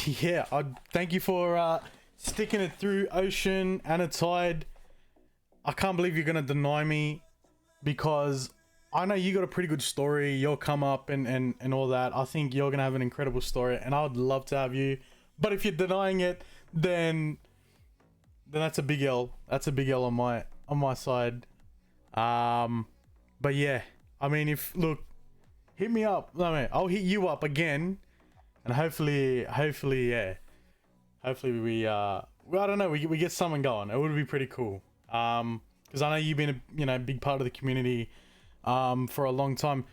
Yeah, I thank you for sticking it through, Ocean and a Tide. I can't believe you're gonna deny me, because I know you got a pretty good story. You'll come up and all that. I think you're gonna have an incredible story, and I would love to have you. But if you're denying it, then that's a big L. That's a big L on my side. But yeah, I mean, if look, hit me up. I mean, I'll hit you up again, and hopefully, yeah, hopefully well, I don't know, we get something going. It would be pretty cool. Because I know you've been a big part of the community, for a long time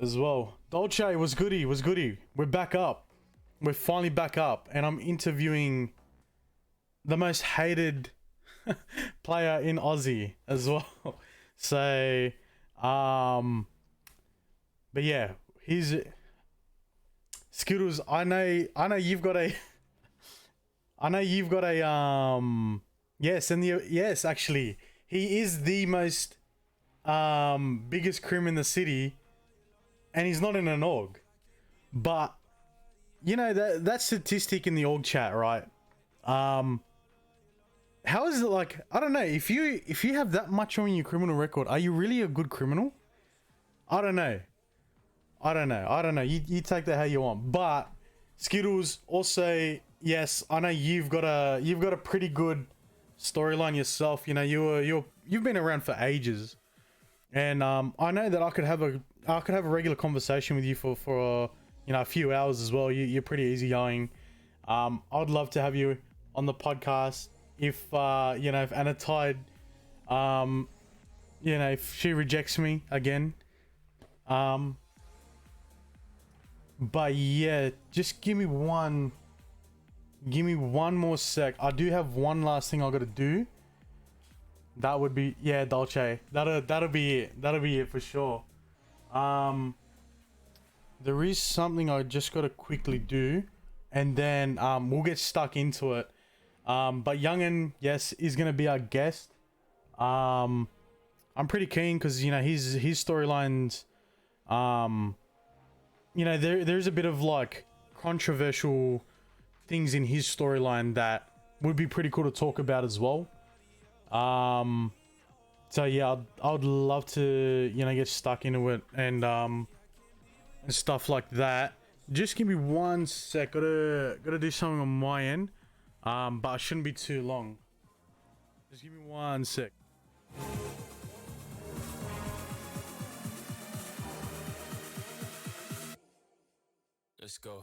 as well. Dolce was goody. We're back up. We're finally back up, and I'm interviewing the most hated player in Aussie as well. So, but yeah, he's Skittles. I know you've got a. I know you've got a yes, actually, he is the most biggest crim in the city, and he's not in an org. But you know that statistic in the org chat, right? How is it, like, I don't know, if you have that much on your criminal record, are you really a good criminal? I don't know. You take that how you want. But Skittles, also, yes, I know you've got a pretty good storyline yourself. You know, you've been around for ages, and I know that I could have a regular conversation with you for a few hours as well. You're pretty easygoing. I'd love to have you on the podcast if if Anatide, if she rejects me again. But yeah, just give me one more sec. I do have one last thing I gotta do. That would be, yeah, Dolce. That'll be it for sure. There is something I just gotta quickly do, and then we'll get stuck into it. But Youngn, yes, is gonna be our guest. I'm pretty keen because his storylines. There's a bit of like controversial things in his storyline that would be pretty cool to talk about as well. So yeah, I'd love to get stuck into it and stuff like that. Just give me one sec. Gotta do something on my end. But it shouldn't be too long. Just give me one sec. Let's go.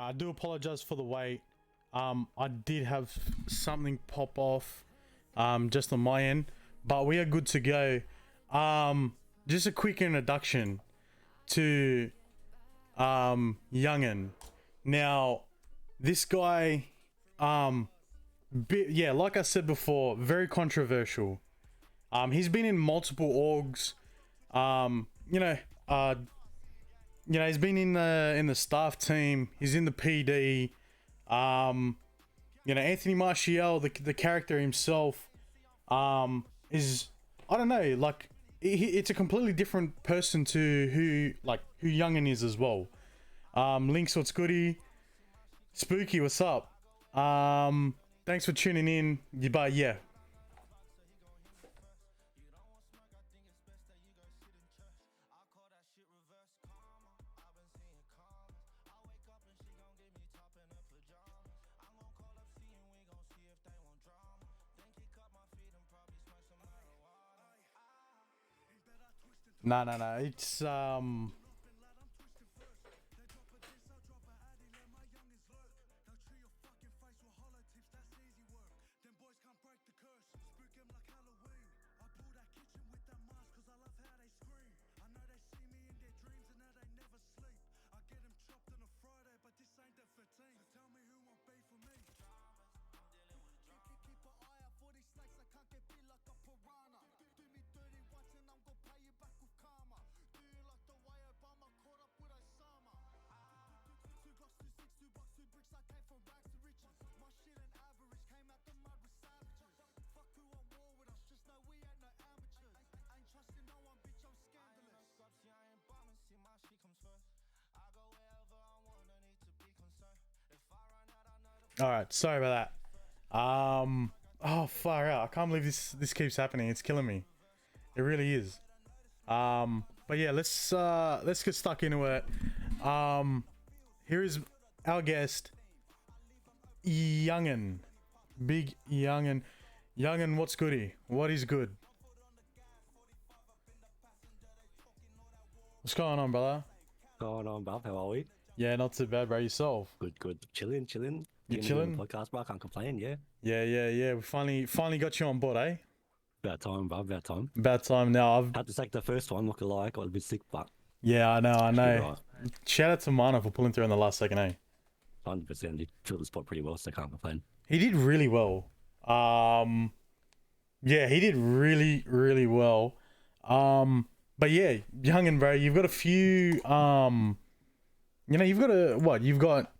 I do apologize for the wait. I did have something pop off just on my end, but we are good to go. Just a quick introduction to Youngn. Now, this guy, like I said before, very controversial. He's been in multiple orgs. He's been in the staff team. He's in the PD. Anthony Martial, the character himself, is, I don't know, like it's a completely different person to who Youngn is as well. Links, what's goody? Spooky, what's up? Thanks for tuning in. But yeah. No, no, no. It's all right. Sorry about that. Oh, far out. I can't believe this keeps happening. It's killing me. It really is. But yeah, let's get stuck into it. Here is our guest, Youngn, big Youngn. Youngn, what's goody? What is good? What's going on, brother? Going on, bruv? How are we? Yeah, not too bad, bro. Yourself? Good, good. Chilling. You Getting chilling? into the podcast, bro. I can't complain, yeah. Yeah. We finally got you on board, eh? About time, bruv. About time. About time now. Had to take the first one, not gonna lie. Got a bit sick, but Yeah, I know. right. Shout out to Mana for pulling through in the last second, eh? 100%. He filled the spot pretty well, so I can't complain. He did really well. Yeah, he did really well. But yeah, Youngn, bro, you've got a few. You've got what? You've got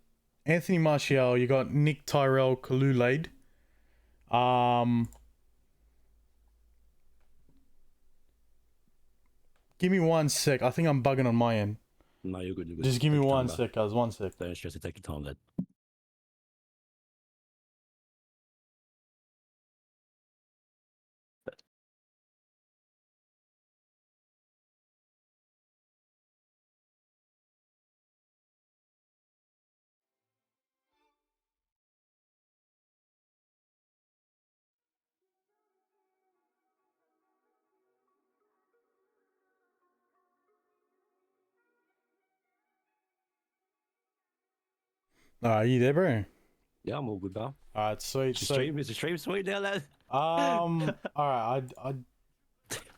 Anthony Martial. You got Nick Tyrell Kalulade. Give me 1 sec. I think I'm bugging on my end. No, you're good. You're good. Just give me Take your 1 time, sec, guys. 1 sec. Don't stress it. Take your time, lad. All right, you there, bro? Yeah, I'm all good, bro. All right, sweet. Is the stream sweet now, lad? All right.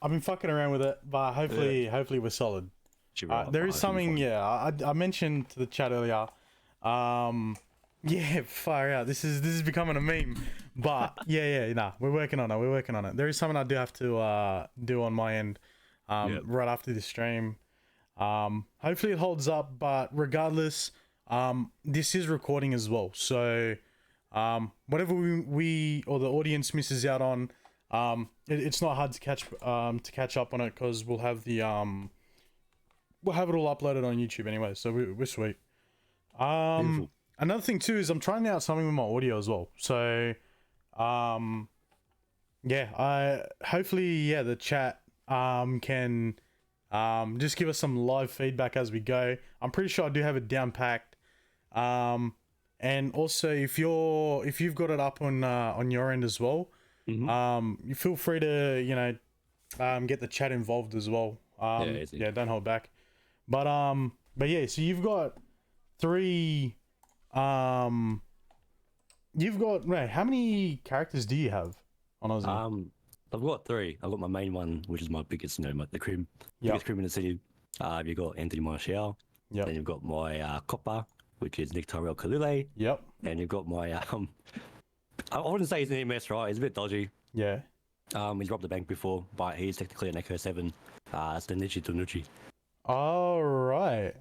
I've been fucking around with it, but hopefully we're solid. There is something. Yeah, I mentioned to the chat earlier. Yeah, far out. This is becoming a meme. But yeah. Nah, we're working on it. There is something I do have to do on my end. Right after the stream. Hopefully it holds up. But regardless, this is recording as well. So, whatever we or the audience misses out on, it's not hard to catch up on it because we'll have the we'll have it all uploaded on YouTube anyway. So we're sweet. Beautiful. Another thing too is I'm trying out something with my audio as well. So, yeah, hopefully the chat can just give us some live feedback as we go. I'm pretty sure I do have it down packed. And also if you've got it up on your end as well, you feel free to get the chat involved as well. Yeah, don't hold back. But yeah, so you've got three. Wait, how many characters do you have on Ozzy? I've got 3. I've got my main one, which is my biggest, the cream, biggest cream in the city. You've got Anthony Martial. Yep. Then you've got my copper, which is Nick Tyrell Kalule. Yep. And you've got my I wouldn't say he's an EMS, right? He's a bit dodgy. Yeah. He's robbed the bank before, but he's technically an Echo 7. It's the Nichi Tonucci. All right.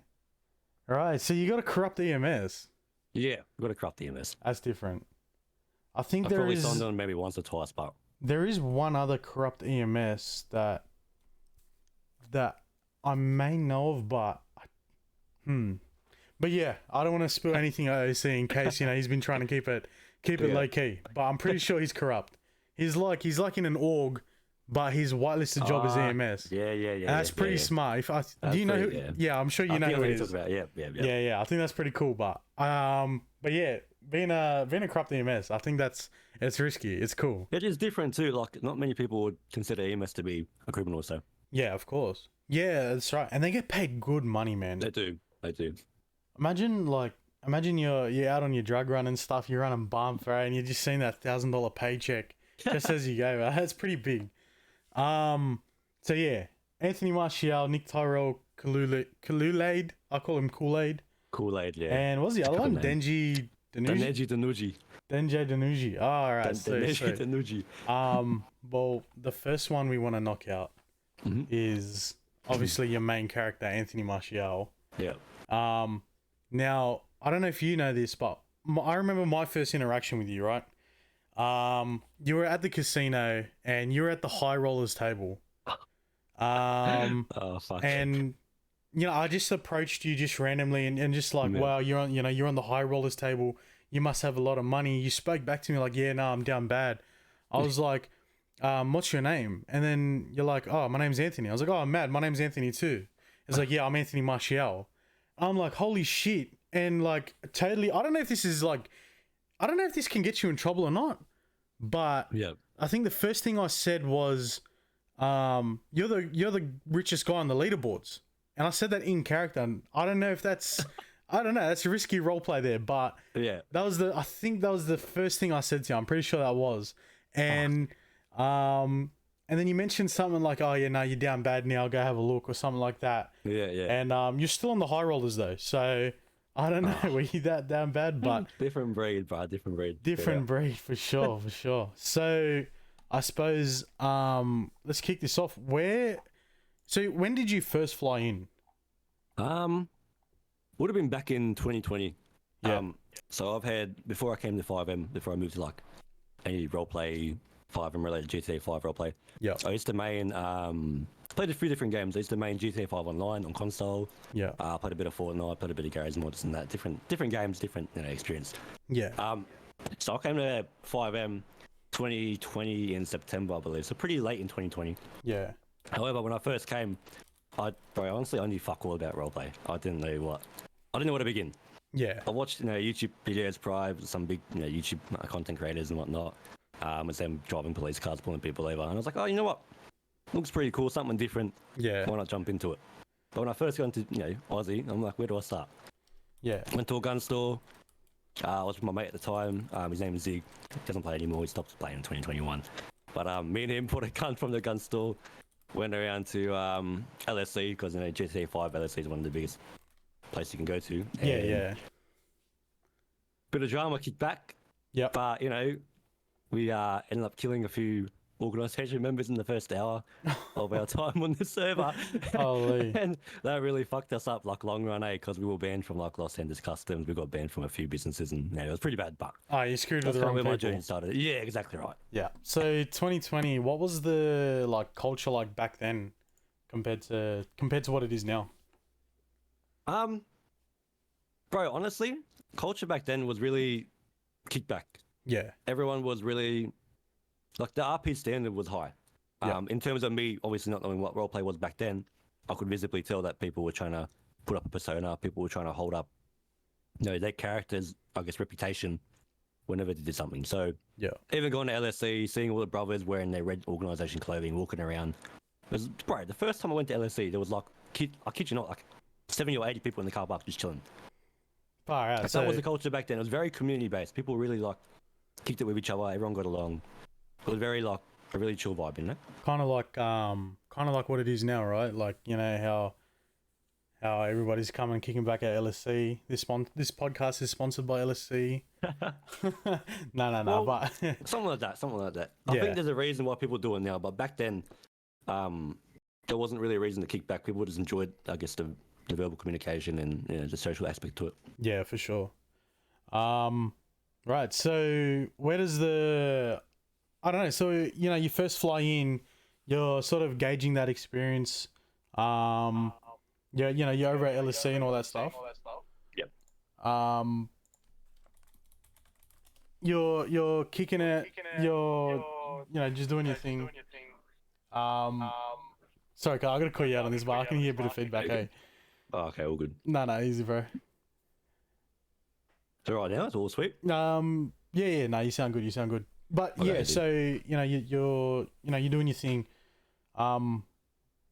Right. So you got a corrupt EMS. Yeah, we've got to craft the EMS. That's different. I think I've there probably is signed on maybe once or twice, but there is one other corrupt EMS that I may know of, but But yeah, I don't want to spill anything at OC in case he's been trying to keep it low key. But I'm pretty sure he's corrupt. He's like in an org, but his whitelisted job is EMS. Yeah. And that's pretty smart. Do you know who? Yeah, I'm sure you know who it is. Yeah. I think that's pretty cool. But yeah, being a corrupt EMS, I think it's risky. It's cool. It is different too. Like not many people would consider EMS to be a criminal. So yeah, of course. Yeah, that's right. And they get paid good money, man. They do. They do. Imagine you're out on your drug run and stuff. You're running bump, right? And you're just seeing that $1,000 paycheck just as you go. Right? That's pretty big. So yeah, Anthony Martial, Nick Tyrell, Kool-Aid. I call him Kool-Aid. Kool-Aid, yeah. And what's the other one? Denji Danuji. Danuji. Denji Danuji. Oh, all right. Danuji. Well, the first one we want to knock out is obviously your main character, Anthony Martial. Yeah. Now, I don't know if you know this, but I remember my first interaction with you, right? You were at the casino and you were at the high rollers table. Oh, fuck. And I just approached you just randomly and just like, wow, you're on the high rollers table. You must have a lot of money. You spoke back to me like, yeah, no, I'm down bad. I was like, what's your name? And then you're like, oh, my name's Anthony. I was like, oh, I'm mad. My name's Anthony too. It's like, yeah, I'm Anthony Martial. I'm like, holy shit. And like, totally, I don't know if this can get you in trouble or not, but yeah, I think the first thing I said was, you're the richest guy on the leaderboards. And I said that in character. And I don't know if that's, that's a risky roleplay there, but yeah, I think that was the first thing I said to you. I'm pretty sure that was. And, and then you mentioned something like, oh yeah, no, you're down bad now, go have a look or something like that. Yeah, yeah. And, you're still on the high rollers though. So I don't know, were you that down bad, but different breed, bro. Different breed. Different breed for sure, for sure. So I suppose, let's kick this off. So when did you first fly in? Would have been back in 2020. Yeah. So I've had, before I came to 5M, before I moved to like any roleplay, 5M related GTA 5 roleplay. Yeah. I used to main, played a few different games. I used to main GTA 5 online on console. Yeah. Played a bit of Fortnite, played a bit of Garry's Mods and that. Different games, different experience. Yeah. So I came to 5M 2020 in September, I believe. So pretty late in 2020. Yeah. However, when I first came, honestly, I knew fuck all about roleplay. I didn't know where to begin. Yeah. I watched, YouTube videos prior, some big, YouTube content creators and whatnot. With them driving police cars, pulling people over. And I was like, oh, you know what? Looks pretty cool, something different. Yeah. Why not jump into it? But when I first got into, Ozzy, I'm like, where do I start? Yeah. Went to a gun store. I was with my mate at the time. His name is Zig. He doesn't play anymore. He stopped playing in 2021. But me and him bought a gun from the gun store. Went around to LSC because GTA 5 LSC is one of the biggest places you can go to. Yeah, yeah. Bit of drama kicked back. Yep. But we ended up killing a few organisation members in the first hour of our time on the server. Holy. And that really fucked us up like long run, because we were banned from like Los Angeles Customs. We got banned from a few businesses, and it was pretty bad. But you screwed with the wrong where my people. journey started. Yeah, exactly right. Yeah. So 2020, what was the culture like back then compared to what it is now? Bro, honestly, culture back then was really kicked back. Yeah. Everyone was really like, the RP standard was high. Yeah. In terms of me, obviously not knowing what roleplay was back then, I could visibly tell that people were trying to put up a persona. People were trying to hold up, their characters, I guess, reputation whenever they did something. So yeah, even going to LSC, seeing all the brothers wearing their red organisation clothing, walking around. Bro, the first time I went to LSC, there was I kid you not, 70 or 80 people in the car park just chilling. Far out. That was the culture back then. It was very community based. People really kicked it with each other. Everyone got along. It was very a really chill vibe, Kind of like what it is now, right? Like, how everybody's coming kicking back at LSC. This podcast is sponsored by LSC. No, but something like that. I think there's a reason why people do it now, but back then, there wasn't really a reason to kick back. People just enjoyed, I guess, the verbal communication and the social aspect to it. Yeah, for sure. Right. So where does I don't know. So, you first fly in, you're sort of gauging that experience. You're over at LSC and all that stuff. Yep. You're kicking it. You're just doing your thing. Sorry, Carl, I gotta call you out on this, but I can hear a bit of feedback. Hey. Oh, okay, all good. No, easy, bro. So right now, it's all sweet. Yeah. No, you sound good. But okay, yeah, so you're doing your thing.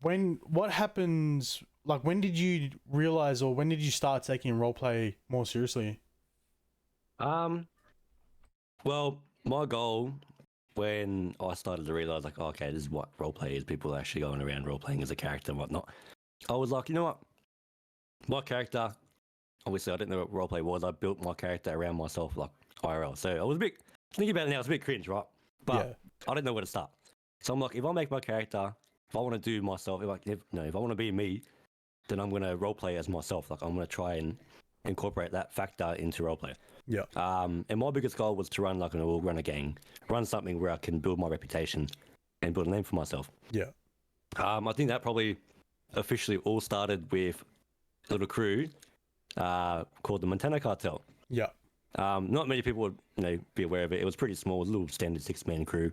what happens? Like, when did you realize, or when did you start taking roleplay more seriously? Well, my goal when I started to realize, like, oh, okay, this is what roleplay is. People are actually going around role playing as a character and whatnot. I was like, you know what? My character, obviously, I didn't know what roleplay was. I built my character around myself, like IRL. So I was a bit, thinking about it now, it's a bit cringe, right? But Yeah. I didn't know where to start. So I'm like, if I make my character, if I want to do myself, if I want to be me, then I'm going to roleplay as myself. Like, I'm going to try and incorporate that factor into roleplay. Yeah. And my biggest goal was to run like an org, run a gang, run something where I can build my reputation and build a name for myself. Yeah. I think that probably officially all started with a little crew called the Montana Cartel. Yeah. Not many people would be aware of it. It was pretty small, a little standard 6-man crew,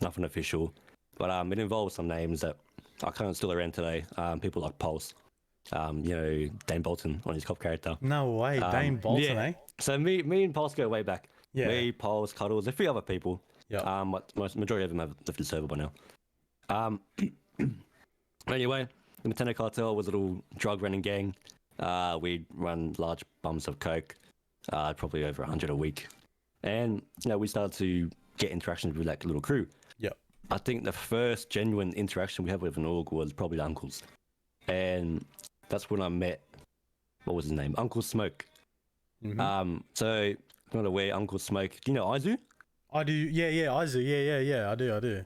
nothing official. But it involved some names that are kind of still around today. People like Pulse, Dane Bolton on his cop character. No way, Dane Bolton, yeah. eh? So me and Pulse go way back. Yeah. Me, Pulse, Cuddles, a few other people. Yeah. Majority of them have left the server by now. Anyway, the Montana Cartel was a little drug running gang. We'd run large bums of coke, probably over 100 a week. And, we started to get interactions with that little crew. Yeah. I think the first genuine interaction we had with an org was probably Uncle's. And that's when I met, what was his name? Uncle Smoke. Mm-hmm. So, not aware, Uncle Smoke. Do you know Izu? I do. Yeah. Ozzy. Yeah. I do.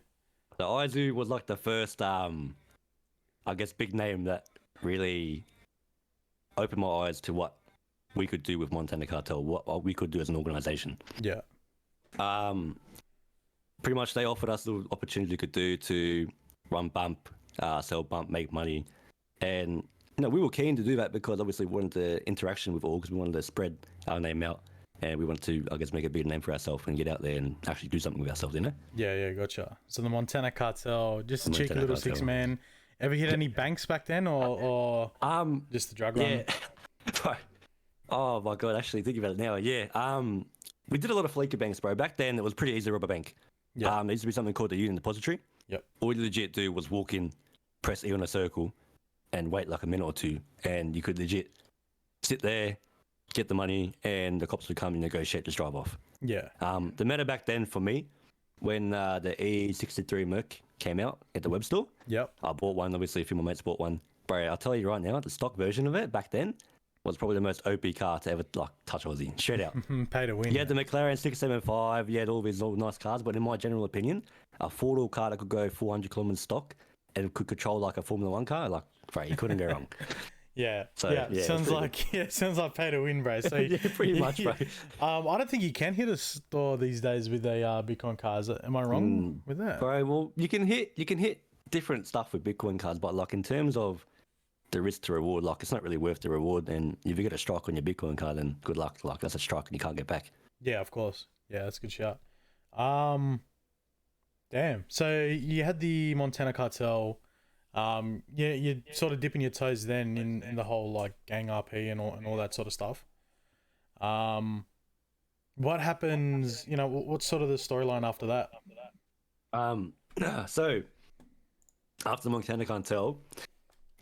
So Izu was like the first, I guess, big name that really opened my eyes to what we could do with Montana Cartel, what we could do as an organization. Yeah. Pretty much they offered us the opportunity we could do to run bump, sell bump, make money. And, we were keen to do that because obviously we wanted the interaction with orgs, we wanted to spread our name out. And we wanted to, I guess, make a big name for ourselves and get out there and actually do something with ourselves, Yeah, gotcha. So the Montana Cartel, just a cheeky Montana little Cartel. 6-man. Ever hit any banks back then, or just the drug run? Yeah. Oh my god, actually thinking about it now, yeah. We did a lot of fleeker banks, bro. Back then it was pretty easy to rob a bank. Yeah. There used to be something called the Union Depository. Yep. All we legit do was walk in, press E on a circle, and wait like a minute or two, and you could legit sit there, get the money, and the cops would come and negotiate, just drive off. Yeah. The meta back then for me, when the E63 Merc came out at the web store, Yep. I bought one. Obviously, a few of my mates bought one. Bro, I'll tell you right now, the stock version of it back then was probably the most OP car to ever touch Aussie. Straight out. Pay to win. You had the McLaren 675, you had all these nice cars, but in my general opinion, a four-door car that could go 400 kilometers stock and could control like a Formula 1 car, like, bro, you couldn't go wrong. Yeah. So, yeah. Sounds like pay to win, bro. So yeah, pretty much, bro. I don't think you can hit a store these days with a Bitcoin cars. Am I wrong with that? Bro, well, you can hit different stuff with Bitcoin cards, but like in terms of the risk to reward, like it's not really worth the reward. And if you get a strike on your Bitcoin card, then good luck. Like that's a strike and you can't get back. Yeah, of course. Yeah, that's a good shout. Damn. So you had the Montana Cartel. Yeah, you're sort of dipping your toes then in the whole like gang RP and all that sort of stuff. What happens? What's sort of the storyline after that? So after Montana Cartel,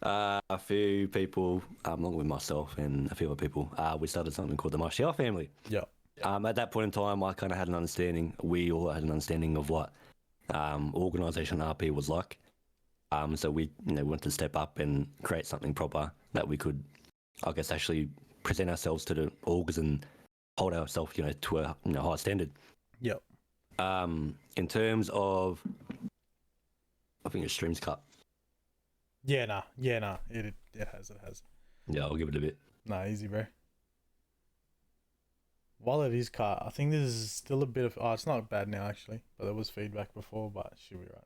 a few people, along with myself and a few other people, we started something called the Martial family. Yeah. At that point in time, I kind of had an understanding. We all had an understanding of what organization RP was like. So we, wanted to step up and create something proper that we could, I guess, actually present ourselves to the orgs and hold ourselves, to a high standard. Yep. In terms of, I think your stream's cut. Yeah, nah. It has. Yeah, I'll give it a bit. Nah, easy, bro. While it is cut, I think there's still a bit of. Oh, it's not bad now actually, but there was feedback before, but it should be right.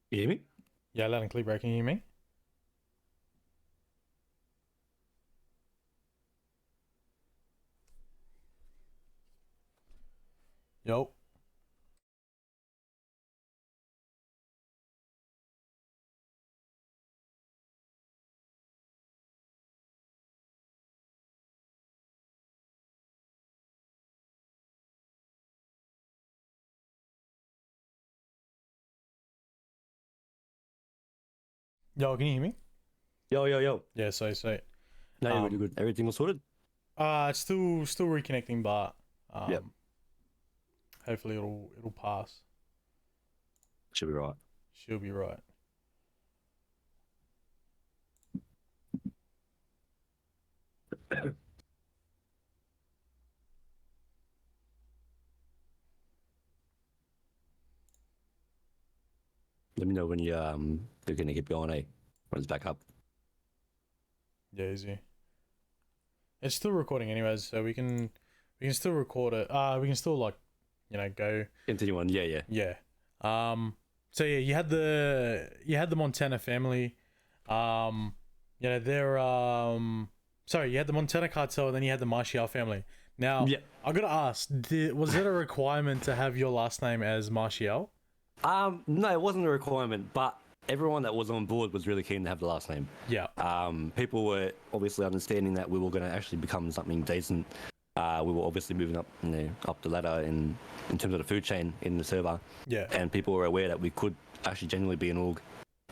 You hear me? Yeah, loud and clear, bro. Can you hear me? Yo. Yo, can you hear me? Yo. Yeah, so No, you're really good. Everything was sorted? it's still reconnecting, but Yep. hopefully it'll pass. Should be right. She'll be right. Let me know when you're gonna get going, eh? When it's back up. Yeah, easy. It's still recording anyways, so we can still record it. We can still like, go. Continue on. Yeah. Yeah. So yeah, you had the Montana family. They're sorry, you had the Montana cartel, and then you had the Martial family. Now, Yeah. I gotta ask, was it a requirement to have your last name as Martial? No, it wasn't a requirement, but everyone that was on board was really keen to have the last name. Yeah. People were obviously understanding that we were going to actually become something decent. We were obviously moving up, up the ladder in terms of the food chain in the server. Yeah. And people were aware that we could actually genuinely be an org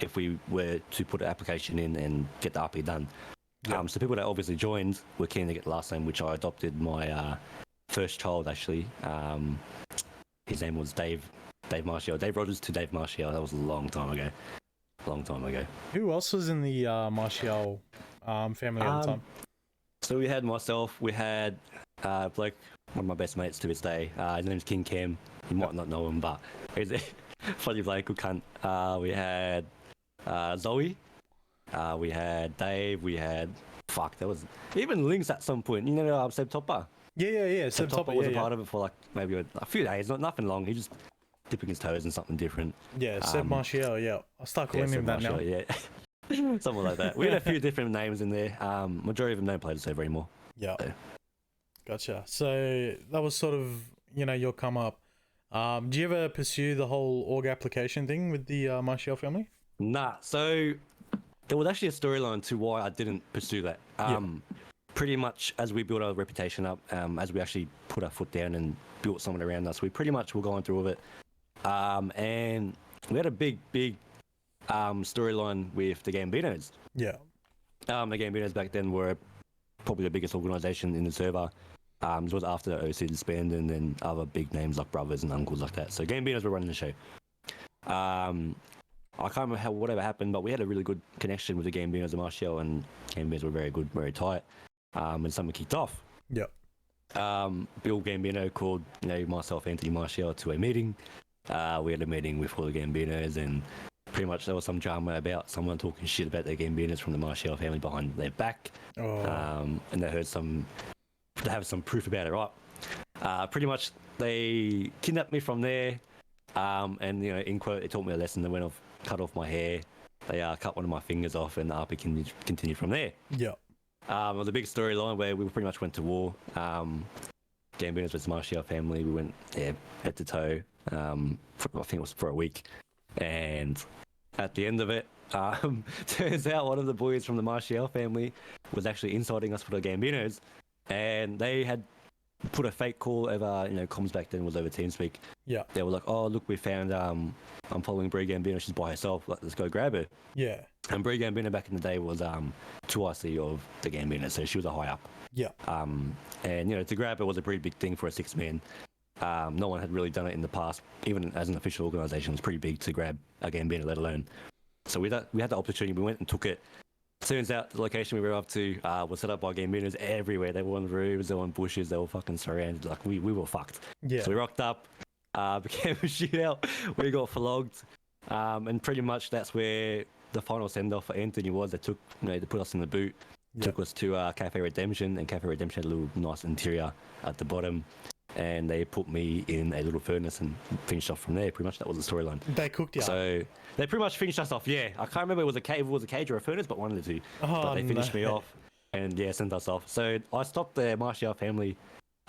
if we were to put an application in and get the RP done. Yeah. So people that obviously joined were keen to get the last name, which I adopted my first child actually. His name was Dave Martial. Dave Rogers to Dave Martial. That was a long time ago. Who else was in the Martial family at the time? So we had myself, we had Blake, one of my best mates to this day. His name's King Cam. You might not know him, but he's a funny Blake, good cunt. We had Zoe. We had Dave. We had there was even Links at some point. Seb Topper. Yeah. Seb Topper was a part of it for like maybe a few days, nothing long. He just dipping his toes in something different. Yeah, Seb Martial. Yeah, I'll start calling him that now. Yeah. Something like that. We had a few different names in there. Majority of them don't play the server anymore. Yeah. So. Gotcha. So that was sort of, your come up. Do you ever pursue the whole org application thing with the Martial family? Nah. So there was actually a storyline to why I didn't pursue that. Pretty much as we built our reputation up, as we actually put our foot down and built someone around us, we pretty much were going through with it. And we had a big storyline with the Gambinos. Yeah. The Gambinos back then were probably the biggest organization in the server. It was after OC disbanded and then other big names like brothers and uncles like that. So Gambinos were running the show. I can't remember whatever happened, but we had a really good connection with the Gambinos and Martial, and Gambinos were very good, very tight. And something kicked off. Yeah. Bill Gambino called myself, Anthony Martial, to a meeting. We had a meeting with all the Gambinos, and pretty much there was some drama about someone talking shit about the Gambinos from the Martial family behind their back. And they have some proof about it, right? Pretty much they kidnapped me from there, and in quote, they taught me a lesson. They cut off my hair, they cut one of my fingers off, and the RP continued from there. Yeah. It was a big storyline where we pretty much went to war. Gambinos versus Martial family, we went head to toe. I think it was for a week, and at the end of it, turns out one of the boys from the Martial family was actually inciting us for the Gambinos, and they had put a fake call over, comms back then was over TeamSpeak. Yeah. They were like, "Oh, look, we found I'm following Brie Gambino. She's by herself. Let's go grab her." Yeah. And Brie Gambino back in the day was 2IC of the Gambino, so she was a high up. Yeah. And to grab her was a pretty big thing for a 6-man. No one had really done it in the past, even as an official organization. It was pretty big to grab a Gambino, let alone. So we had the opportunity. We went and took it. Turns out the location we were up to was set up by Gambinos everywhere. They were on roofs, they were on bushes, they were fucking surrounded. Like we were fucked. Yeah. So we rocked up, became a shootout. We got flogged, and pretty much that's where the final send off for Anthony was. They took, they put us in the boot, took us to Cafe Redemption, and Cafe Redemption had a little nice interior at the bottom. And they put me in a little furnace and finished off from there. Pretty much that was the storyline. They cooked you. So they pretty much finished us off. Yeah, I can't remember if it was a cage or a furnace, but one of the two. But they finished me off and sent us off. So I stopped the Martial family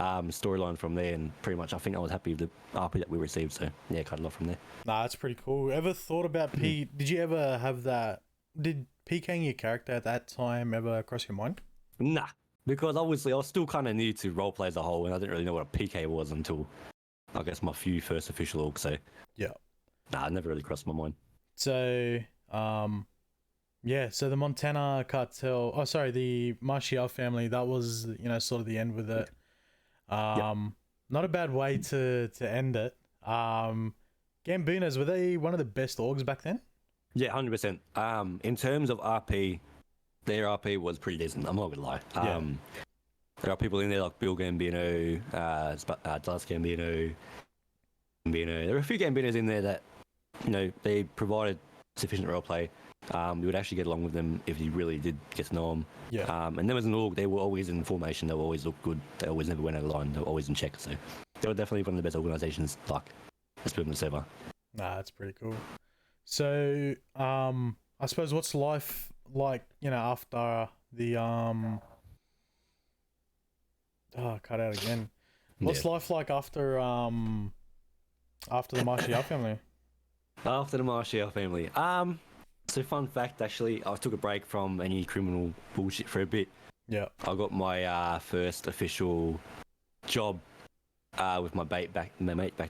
storyline from there, and pretty much I think I was happy with the RP that we received. So cut it off from there. Nah, that's pretty cool. Ever thought about P? Did you ever have that? Did PKing your character at that time ever cross your mind? Nah. Because obviously I was still kind of new to roleplay as a whole, and I didn't really know what a PK was until, I guess, my few first official orgs. So yeah, it never really crossed my mind. So Yeah, so the Montana cartel, oh sorry, the Martial family, that was, sort of the end with it. Not a bad way to end it. Gambinos, were they one of the best orgs back then? Yeah, 100%. In terms of RP, their RP was pretty decent. I'm not gonna lie. Yeah. There are people in there like Bill Gambino, Dallas Gambino. There are a few Gambinos in there that, they provided sufficient roleplay. You would actually get along with them if you really did get to know them. Yeah. And then as an org, they were always in formation. They always looked good. They always never went out of line. They were always in check. So they were definitely one of the best organizations, that's been on the server. Nah, that's pretty cool. So, I suppose what's life like, after the cut out again. What's life like after the Martial family? After the Martial family. So fun fact, actually, I took a break from any criminal bullshit for a bit. Yeah. I got my first official job with my mate back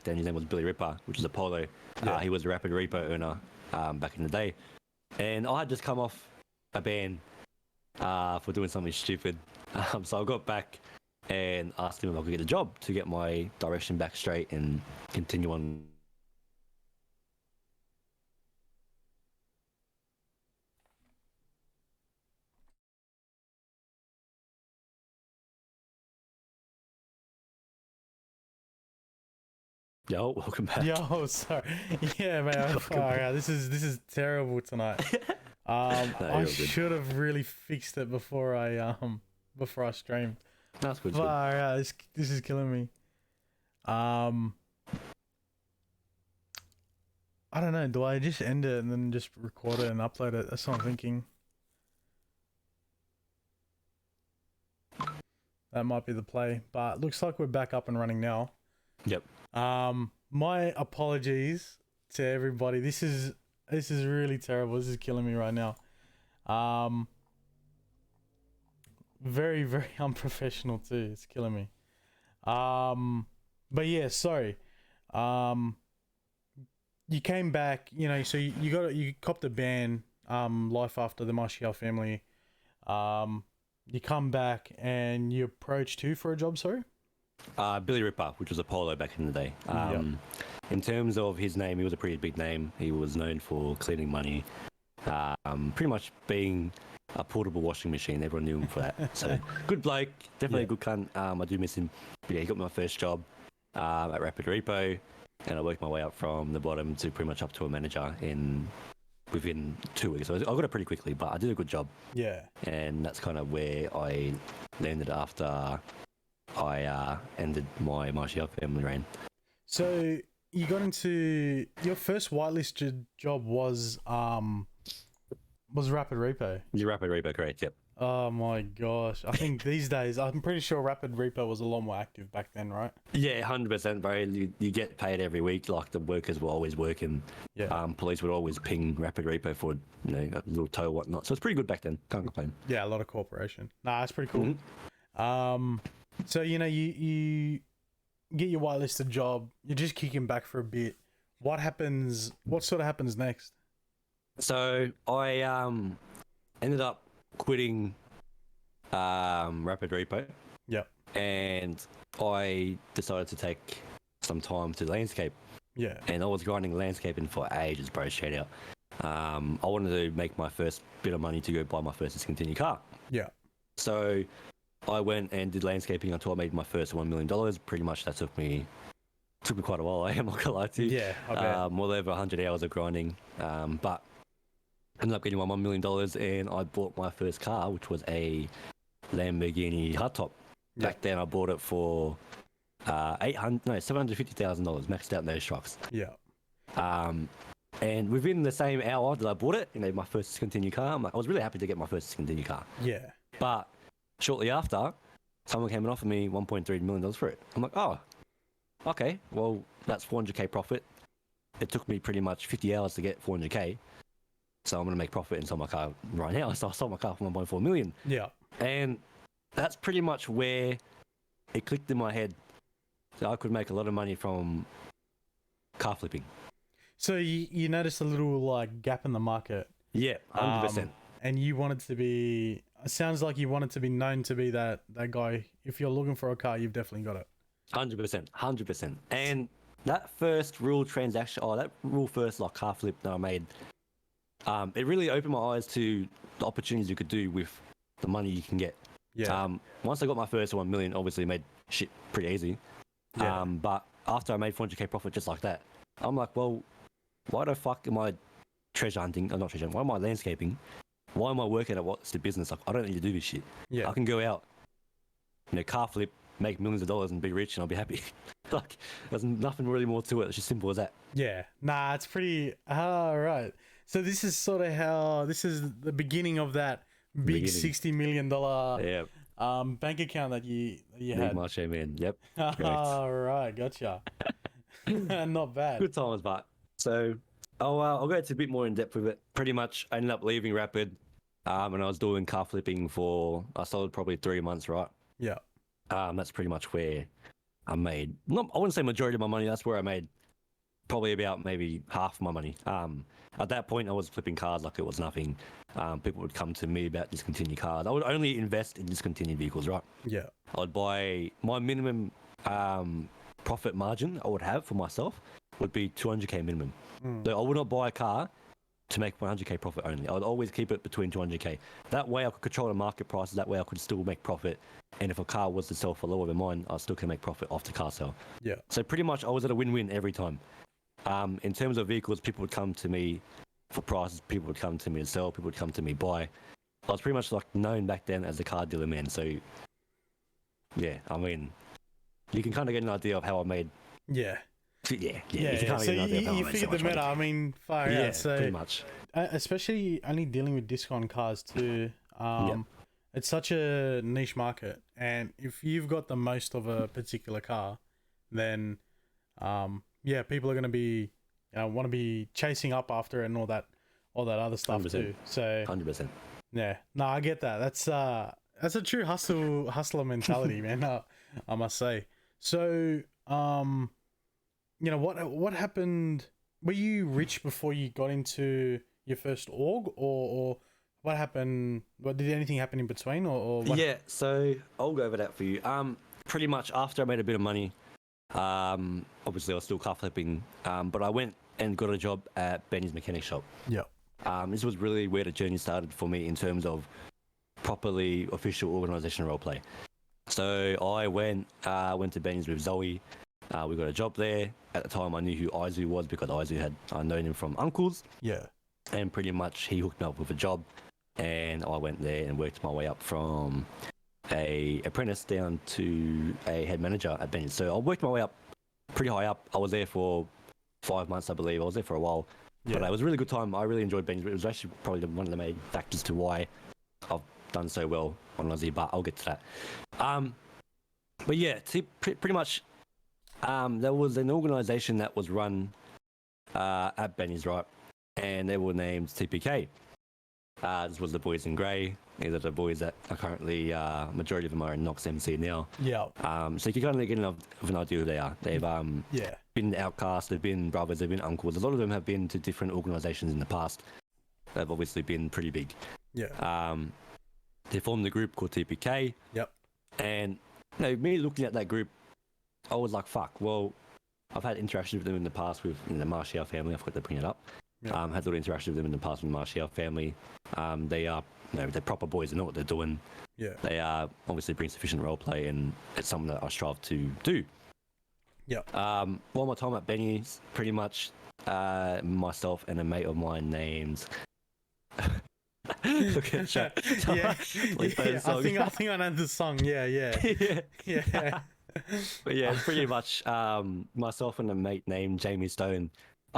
then. His name was Billy Ripper, which is Apollo. Yeah. He was a Rapid Repo earner back in the day. And I had just come off a ban for doing something stupid. So I got back and asked him if I could get a job to get my direction back straight and continue on. Yo, welcome back. Yo, sorry. Yeah, man. This is terrible tonight. I should have really fixed it before I streamed. That's good. This is killing me. I don't know. Do I just end it and then just record it and upload it? That's what I'm thinking. That might be the play, but looks like we're back up and running now. Yep. My apologies to everybody. This is really terrible. This is killing me right now. Very, very unprofessional too. It's killing me. But yeah, sorry. You came back, so you copped a ban, life after the Martial family. You come back and you approached who for a job, sorry? Billy Ripper, which was Apollo back in the day. In terms of his name, he was a pretty big name. He was known for cleaning money, pretty much being a portable washing machine. Everyone knew him for that. So good bloke, definitely a good cunt. I do miss him. But yeah, he got my first job at Rapid Repo, and I worked my way up from the bottom to pretty much up to a manager within 2 weeks. So I got it pretty quickly, but I did a good job. Yeah. And that's kind of where I landed after I ended my Martial family reign. So you got into your first whitelisted job was Rapid Repo. You're Rapid Repo, correct? Yep. Oh my gosh! I think these days, I'm pretty sure Rapid Repo was a lot more active back then, right? Yeah, 100%, bro. You get paid every week. Like the workers were always working. Yeah. Police would always ping Rapid Repo for a little tow or whatnot. So it's pretty good back then. Can't complain. Yeah, a lot of cooperation. Nah, that's pretty cool. Mm-hmm. So you get your whitelisted job. You're just kicking back for a bit. What happens? What sort of happens next? So I ended up quitting Rapid Repo. Yep. And I decided to take some time to landscape. Yeah. And I was grinding landscaping for ages, bro, straight out. I wanted to make my first bit of money to go buy my first discontinued car. Yeah. So I went and did landscaping until I made my first $1 million. Pretty much that took me quite a while, I'm not gonna lie to you. Yeah, I bet. Well over 100 hours of grinding. But ended up getting my $1 million and I bought my first car, which was a Lamborghini hardtop. Yeah. Back then I bought it for $750,000, maxed out those trucks. Yeah. And within the same hour that I bought it, my first discontinued car, I was really happy to get my first discontinued car. Yeah. But shortly after, someone came and offered me $1.3 million for it. I'm like, oh, okay, well, that's 400k profit. It took me pretty much 50 hours to get 400k. So I'm going to make profit and sell my car right now. So I sold my car for 1.4 million. Yeah. And that's pretty much where it clicked in my head that I could make a lot of money from car flipping. So you noticed a little gap in the market. Yeah, 100%. and you wanted to be. It sounds like you wanted to be known to be that guy. If you're looking for a car, you've definitely got it. 100%. And that first real transaction, that real first like car flip that I made, it really opened my eyes to the opportunities you could do with the money you can get. Yeah. Once I got my first 1 million, obviously made shit pretty easy. Yeah. But after I made 400k profit just like that, I'm like, well, why the fuck am I treasure hunting? Or not treasure hunting, why am I landscaping? Why am I working at what's the business? Like, I don't need to do this shit. Yeah. I can go out, car flip, make millions of dollars and be rich and I'll be happy. Like, there's nothing really more to it. It's just simple as that. Yeah. Nah, it's pretty. Right. So this is sort of how this is the beginning of that big $60 million bank account that you had. Marche, man. Yep. All right, gotcha. Not bad. Good times, but so I'll go into a bit more in depth with it. Pretty much, I ended up leaving Rapid, and I was doing car flipping for I started probably 3 months, right? Yeah. That's pretty much where I made. I wouldn't say majority of my money. That's where I made probably about maybe half my money. At that point, I was flipping cars like it was nothing. People would come to me about discontinued cars. I would only invest in discontinued vehicles, right? Yeah. I would buy my minimum profit margin I would have for myself would be 200k minimum. So I would not buy a car to make 100k profit only. I would always keep it between 200k. That way I could control the market prices. That way I could still make profit. And if a car was to sell for lower than mine, I still can make profit off the car sale. Yeah. So pretty much I was at a win-win every time. In terms of vehicles, people would come to me for prices. People would come to me to sell. People would come to me buy. I was pretty much like known back then as a car dealer, man. So yeah, I mean, you can kind of get an idea of how I made. Yeah. Yeah. So you figured the meta. I mean, far out. So pretty much. Especially only dealing with discount cars too. It's such a niche market, and if you've got the most of a particular car, then people are going to be want to be chasing up after it and all that other stuff 100%. too. So 100%. yeah, no, I get that. That's a true hustler mentality, man. I must say. So what happened? Were you rich before you got into your first org, or what happened? Did anything happen in between, or what? Yeah, so I'll go over that for you. Pretty much after I made a bit of money, obviously I was still car flipping, but I went and got a job at Benny's mechanic shop. Yeah. This was really where the journey started for me in terms of properly official organization roleplay. So I went to Benny's with Zoe. We got a job there. At the time, I knew who Ozzy was because Ozzy had known him from uncles. Yeah. And pretty much he hooked me up with a job, and I went there and worked my way up from a apprentice down to a head manager at Benny's. So I worked my way up pretty high up. I was there for 5 months, I believe. I was there for a while. Yeah. But it was a really good time. I really enjoyed Benny's. It was actually probably one of the main factors to why I've done so well on Ozzy, but I'll get to that. But yeah, pretty much there was an organization that was run at Benny's, right? And they were named TPK. This was the boys in grey. These are the boys that are currently, majority of them are in Knox MC now. Yeah. So you can kind of get enough of an idea who they are. They've been outcasts, they've been brothers, they've been uncles. A lot of them have been to different organisations in the past. They've obviously been pretty big. Yeah. They formed a group called TPK. Yep. And me looking at that group, I was like, fuck, well, I've had interactions with them in the past with the Martial family. I forgot to bring it up. Yep. Had a lot of interactions with them in the past with the Martial family. They are, they're proper boys. They know what they're doing. Yeah. They obviously bring sufficient role play, and it's something that I strive to do. Yeah. While my time at Benny's, pretty much myself and a mate of mine named. Look at chat. Yeah. I think I know the song. Yeah. Yeah. But yeah, pretty much myself and a mate named Jamie Stone.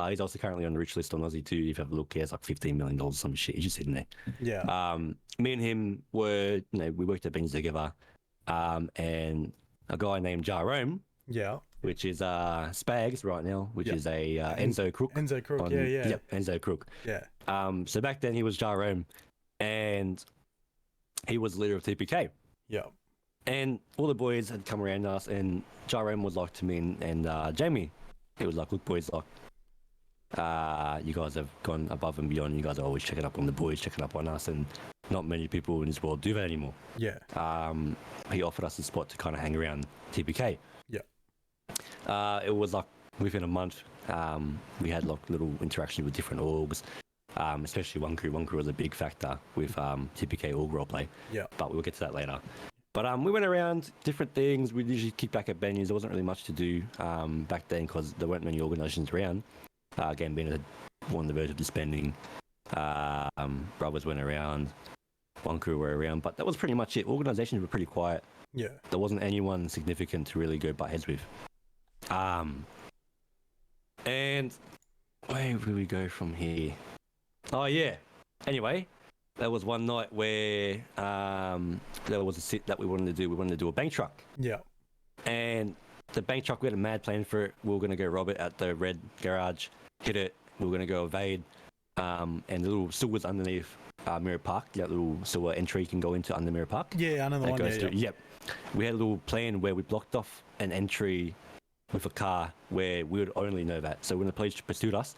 He's also currently on the rich list on Ozzy too. If you have a look, he has like $15 million or some shit. He's just sitting there. Yeah. Me and him were, we worked at Benny's together. And a guy named Jarome. Yeah. Which is Spags right now, which is a Enzo Crook. Enzo Crook, yeah. Yep, Enzo Crook. Yeah. So back then he was Jarome, and he was the leader of TPK. Yeah. And all the boys had come around us, and Jarome was like to me and Jamie. He was like, look, boys, like, You guys have gone above and beyond. You guys are always checking up on the boys, checking up on us, and not many people in this world do that anymore. Yeah. He offered us a spot to kind of hang around TPK. Yeah. It was like within a month, we had like little interaction with different orgs, especially one crew. One crew was a big factor with TPK org roleplay. Yeah. But we'll get to that later. But we went around different things. We usually kick back at venues. There wasn't really much to do back then because there weren't many organisations around. Again, being on the verge of disbanding, brothers went around, one crew were around, but that was pretty much it. Organisations were pretty quiet. Yeah. There wasn't anyone significant to really go butt heads with. And where will we go from here? Oh yeah. Anyway, there was one night where there was a sit that we wanted to do. We wanted to do a bank truck. Yeah. And the bank truck, we had a mad plan for it. We were going to go rob it at the red garage, hit it. We were going to go evade. And the little sewers underneath Mirror Park, that little sewer entry you can go into under Mirror Park. Yeah, another one. Goes through. Yep. We had a little plan where we blocked off an entry with a car where we would only know that. So when the police pursued us,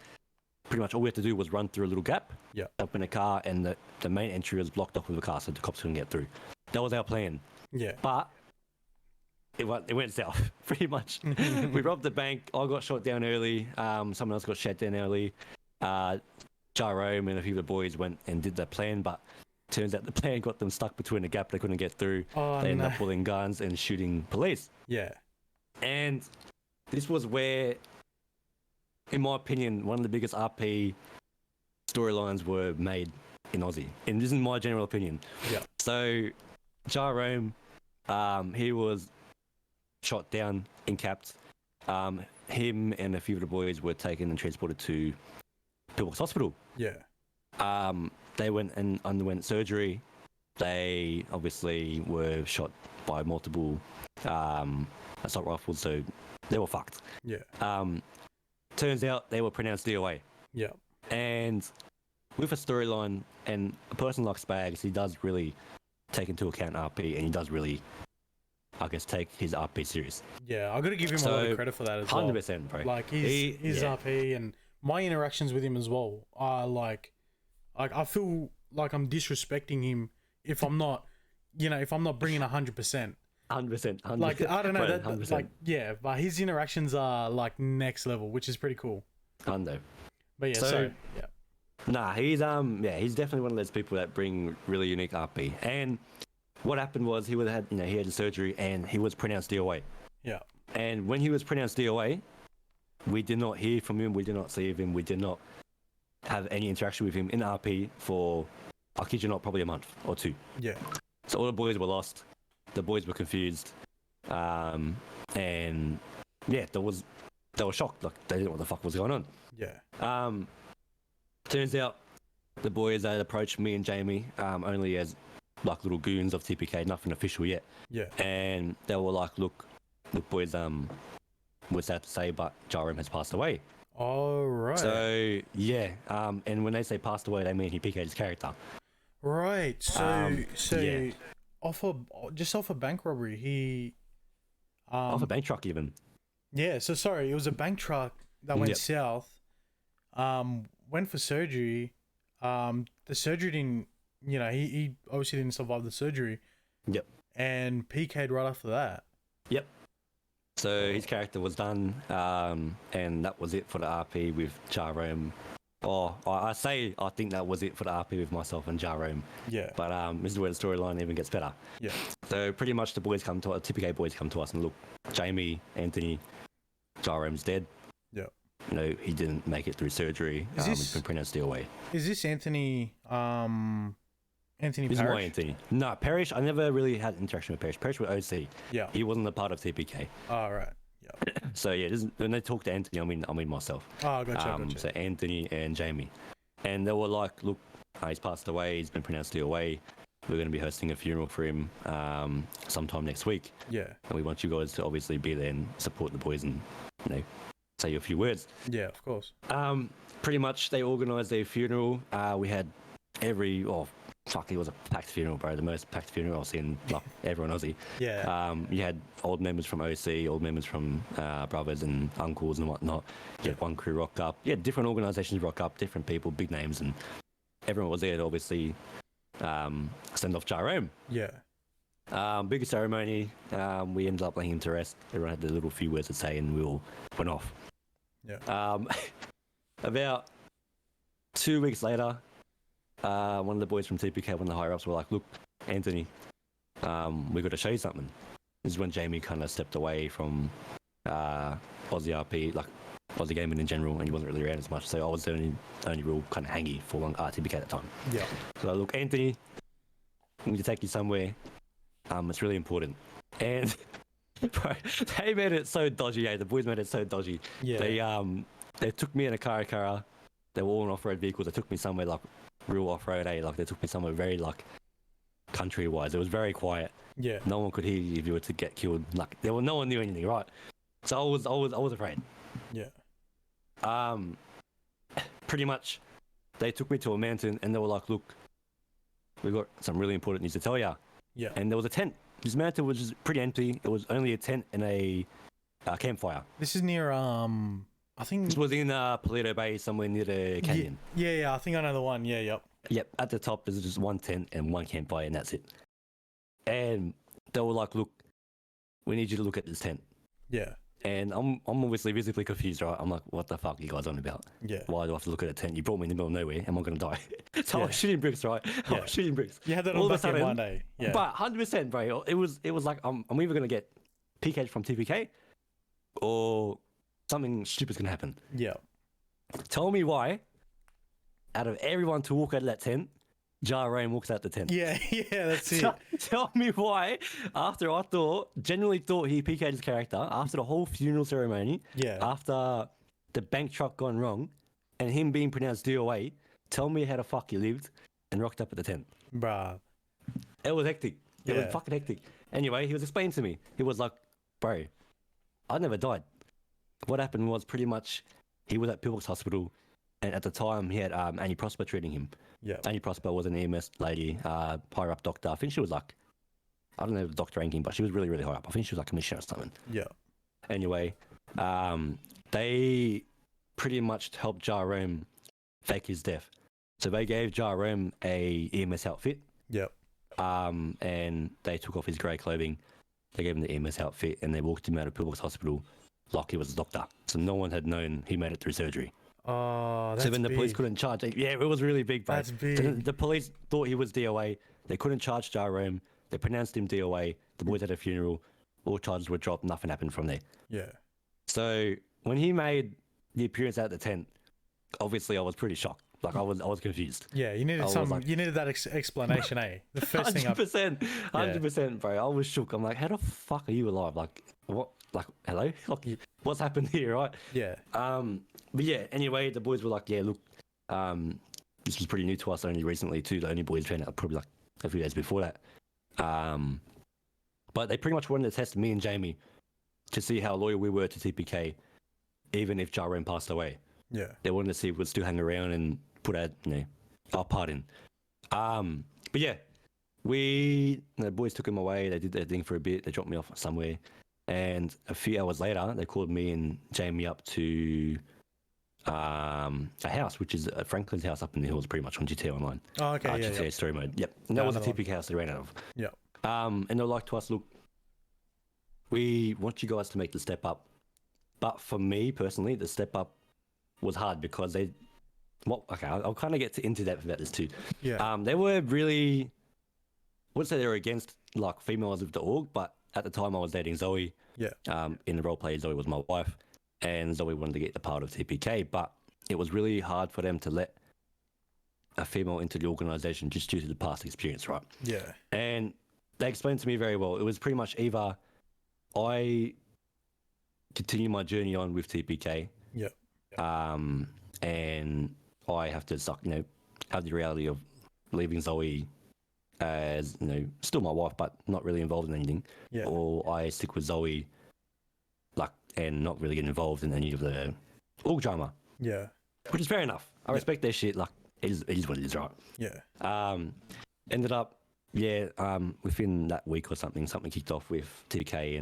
pretty much all we had to do was run through a little gap, up in a car, and the main entry was blocked off with a car so the cops couldn't get through. That was our plan. Yeah. But it went south, pretty much. We robbed the bank. I got shot down early. Someone else got shot down early. Jerome and a few of the boys went and did the plan, but turns out the plan got them stuck between a gap. They couldn't get through. They ended up pulling guns and shooting police. Yeah. And this was where, in my opinion, one of the biggest RP storylines were made in Aussie. And this is my general opinion. Yeah. So, Jerome, he was shot down, incapped. Him and a few of the boys were taken and transported to Pillbox Hospital. Yeah. They went and underwent surgery. They obviously were shot by multiple assault rifles, so they were fucked. Yeah. Turns out they were pronounced DOA. Yeah. And with a storyline, and a person like Spags, he does really take into account RP, and he does really, I guess, take his RP serious. Yeah, I got to give him a lot of credit for that as well. 100%, bro. Like his RP and my interactions with him as well are like I feel like I'm disrespecting him if I'm not, if I'm not bringing 100%. 100%. Like I don't know, bro, that like but his interactions are like next level, which is pretty cool. Hundo. But yeah, So, yeah. Nah, he's definitely one of those people that bring really unique RP. And what happened was he had the surgery and he was pronounced DOA. Yeah. And when he was pronounced DOA, we did not hear from him, we did not see him, we did not have any interaction with him in RP for, I kid you not, probably a month or two. Yeah. So all the boys were lost, the boys were confused, and yeah, they were shocked, like they didn't know what the fuck was going on. Yeah. Turns out the boys had approached me and Jamie only as like little goons of TPK, nothing official yet. Yeah. And they were like, look boys, we're sad to say, but Jerome has passed away. All right. So yeah, and when they say passed away, they mean he PK'd his character. Right. So yeah. off a bank robbery, he Off a bank truck even. Yeah. So sorry, it was a bank truck that went south. Went for surgery. The surgery didn't. He obviously didn't survive the surgery. Yep. And PK'd right after that. Yep. So his character was done, and that was it for the RP with Jerome. I think that was it for the RP with myself and Jerome. Yeah. But this is where the storyline even gets better. Yeah. So pretty much the boys come to us, TPK boys come to us and look, Jamie, Anthony, Jerome's dead. Yeah. He didn't make it through surgery. He's been pronounced DOA. Is this Anthony? Anthony This Parrish? is my Anthony. No, Parrish. I never really had interaction with Parrish. Parrish was OC. Yeah. He wasn't a part of TPK. Oh, right. Yeah. So yeah, when they talk to Anthony, I mean myself. Oh, gotcha. So Anthony and Jamie, and they were like, "Look, he's passed away. He's been pronounced DOA. We're going to be hosting a funeral for him sometime next week. Yeah. And we want you guys to obviously be there and support the boys and say a few words." Yeah, of course. Pretty much, they organised their funeral. We had fuck, it was a packed funeral, bro. The most packed funeral I've seen, like, ever in Aussie. Yeah. You had old members from OC, old members from brothers and uncles and whatnot. You had one crew rock up. Yeah, different organisations rock up, different people, big names, and everyone was there to obviously send off Jerome. Yeah. Bigger ceremony. We ended up laying him to rest. Everyone had a little few words to say, and we all went off. Yeah. About 2 weeks later, one of the boys from TPK, one of the higher ups, were like, "Look, Anthony, we got to show you something." This is when Jamie kind of stepped away from Aussie RP, like OzzyGaming in general, and he wasn't really around as much. So I was the only real kind of hangy for TPK at the time. Yeah. So look, Anthony, we need to take you somewhere. It's really important. And bro, they made it so dodgy. The boys made it so dodgy. Yeah. They took me in a car. They were all in off-road vehicles. They took me somewhere like real off-road. Like they took me somewhere very like country-wise. It was very quiet. Yeah. No one could hear you if you were to get killed. Like no one knew anything, right? So I was afraid. Yeah. Pretty much, they took me to a mountain and they were like, "Look, we got some really important news to tell you." Yeah. And there was a tent. This mountain was just pretty empty. It was only a tent and a campfire. This is near I think This was in Palito Bay, somewhere near the canyon. Yeah. I think I know the one. Yeah. Yep. Yep. At the top, there's just one tent and one campfire, and that's it. And they were like, "Look, we need you to look at this tent." Yeah. And I'm obviously visibly confused, right? I'm like, "What the fuck are you guys on about? Yeah. Why do I have to look at a tent? You brought me in the middle of nowhere. Am I going to die?" So I Yeah. was shooting bricks, right? I Yeah. was shooting bricks. You had that All on of a back in sudden, one day. Yeah. But 100%, bro. It was like I'm either going to get PK'd from TPK or something stupid's going to happen. Yeah. Tell me why, out of everyone to walk out of that tent, Jerome walks out the tent. Yeah. Yeah. That's it. Tell me why, after I genuinely thought he PK'd his character, after the whole funeral ceremony, Yeah. after the bank truck gone wrong, and him being pronounced DOA, tell me how the fuck he lived and rocked up at the tent. Bruh. It was hectic. It was Yeah. fucking hectic. Anyway, he was explaining to me. He was like, "Bro, I never died. What happened was pretty much he was at Pillbox Hospital, and at the time he had Annie Prosper treating him. Yeah. Annie Prosper was an EMS lady, higher up doctor. I think she was like, I don't know the doctor ranking, but she was really, really high up. I think she was like commissioner or something. Yeah. Anyway, they pretty much helped Jerome fake his death. So they gave Jerome a EMS outfit. Yep. And they took off his grey clothing. They gave him the EMS outfit, and they walked him out of Pillbox Hospital like he was a doctor. So no one had known he made it through surgery. Oh, that's So then the police big. couldn't charge. Yeah, it was really big, bro. That's So big. the police thought he was DOA. They couldn't charge Jerome. They pronounced him DOA. The boys had a funeral. All charges were dropped. Nothing happened from there. Yeah. So when he made the appearance at the tent, obviously I was pretty shocked. Like I was confused. Yeah. You needed I was some. like- You needed that explanation, eh? The first thing. 100%, bro. I was shook. I'm like, how the fuck are you alive? Like, what? Like, hello? Like, what's happened here, right? Yeah. But yeah, anyway, the boys were like, yeah, look, this was pretty new to us only recently too. The only boys found out probably like a few days before that. But they pretty much wanted to test me and Jamie to see how loyal we were to TPK, even if Jerome passed away. Yeah. They wanted to see if we'd still hang around and put our part in. But yeah, the boys took him away. They did their thing for a bit. They dropped me off somewhere. And a few hours later, they called me and Jamie up to a house, which is Franklin's house up in the hills, pretty much on GTA Online. Oh, okay. Yeah. GTA Yeah. story mode. Yep. And that Yeah, was a another one. TPK house they ran out of. Yeah. And they were like to us, look, we want you guys to make the step up. But for me personally, the step up was hard because I'll kind of get into that about this too. Yeah. They were really, I wouldn't say they were against like females of the org, but at the time I was dating Zoe. Yeah. In the roleplay, Zoe was my wife, and Zoe wanted to get the part of TPK, but it was really hard for them to let a female into the organization just due to the past experience, right? Yeah. And they explained to me very well. It was pretty much either I continue my journey on with TPK, Yeah. and I have to have the reality of leaving Zoe as still my wife, but not really involved in anything. Yeah. Or I stick with Zoe, and not really get involved in any of the org drama, Yeah. which is fair enough. I respect their shit. Like it is what it is, right? Yeah. ended up, within that week or something kicked off with TK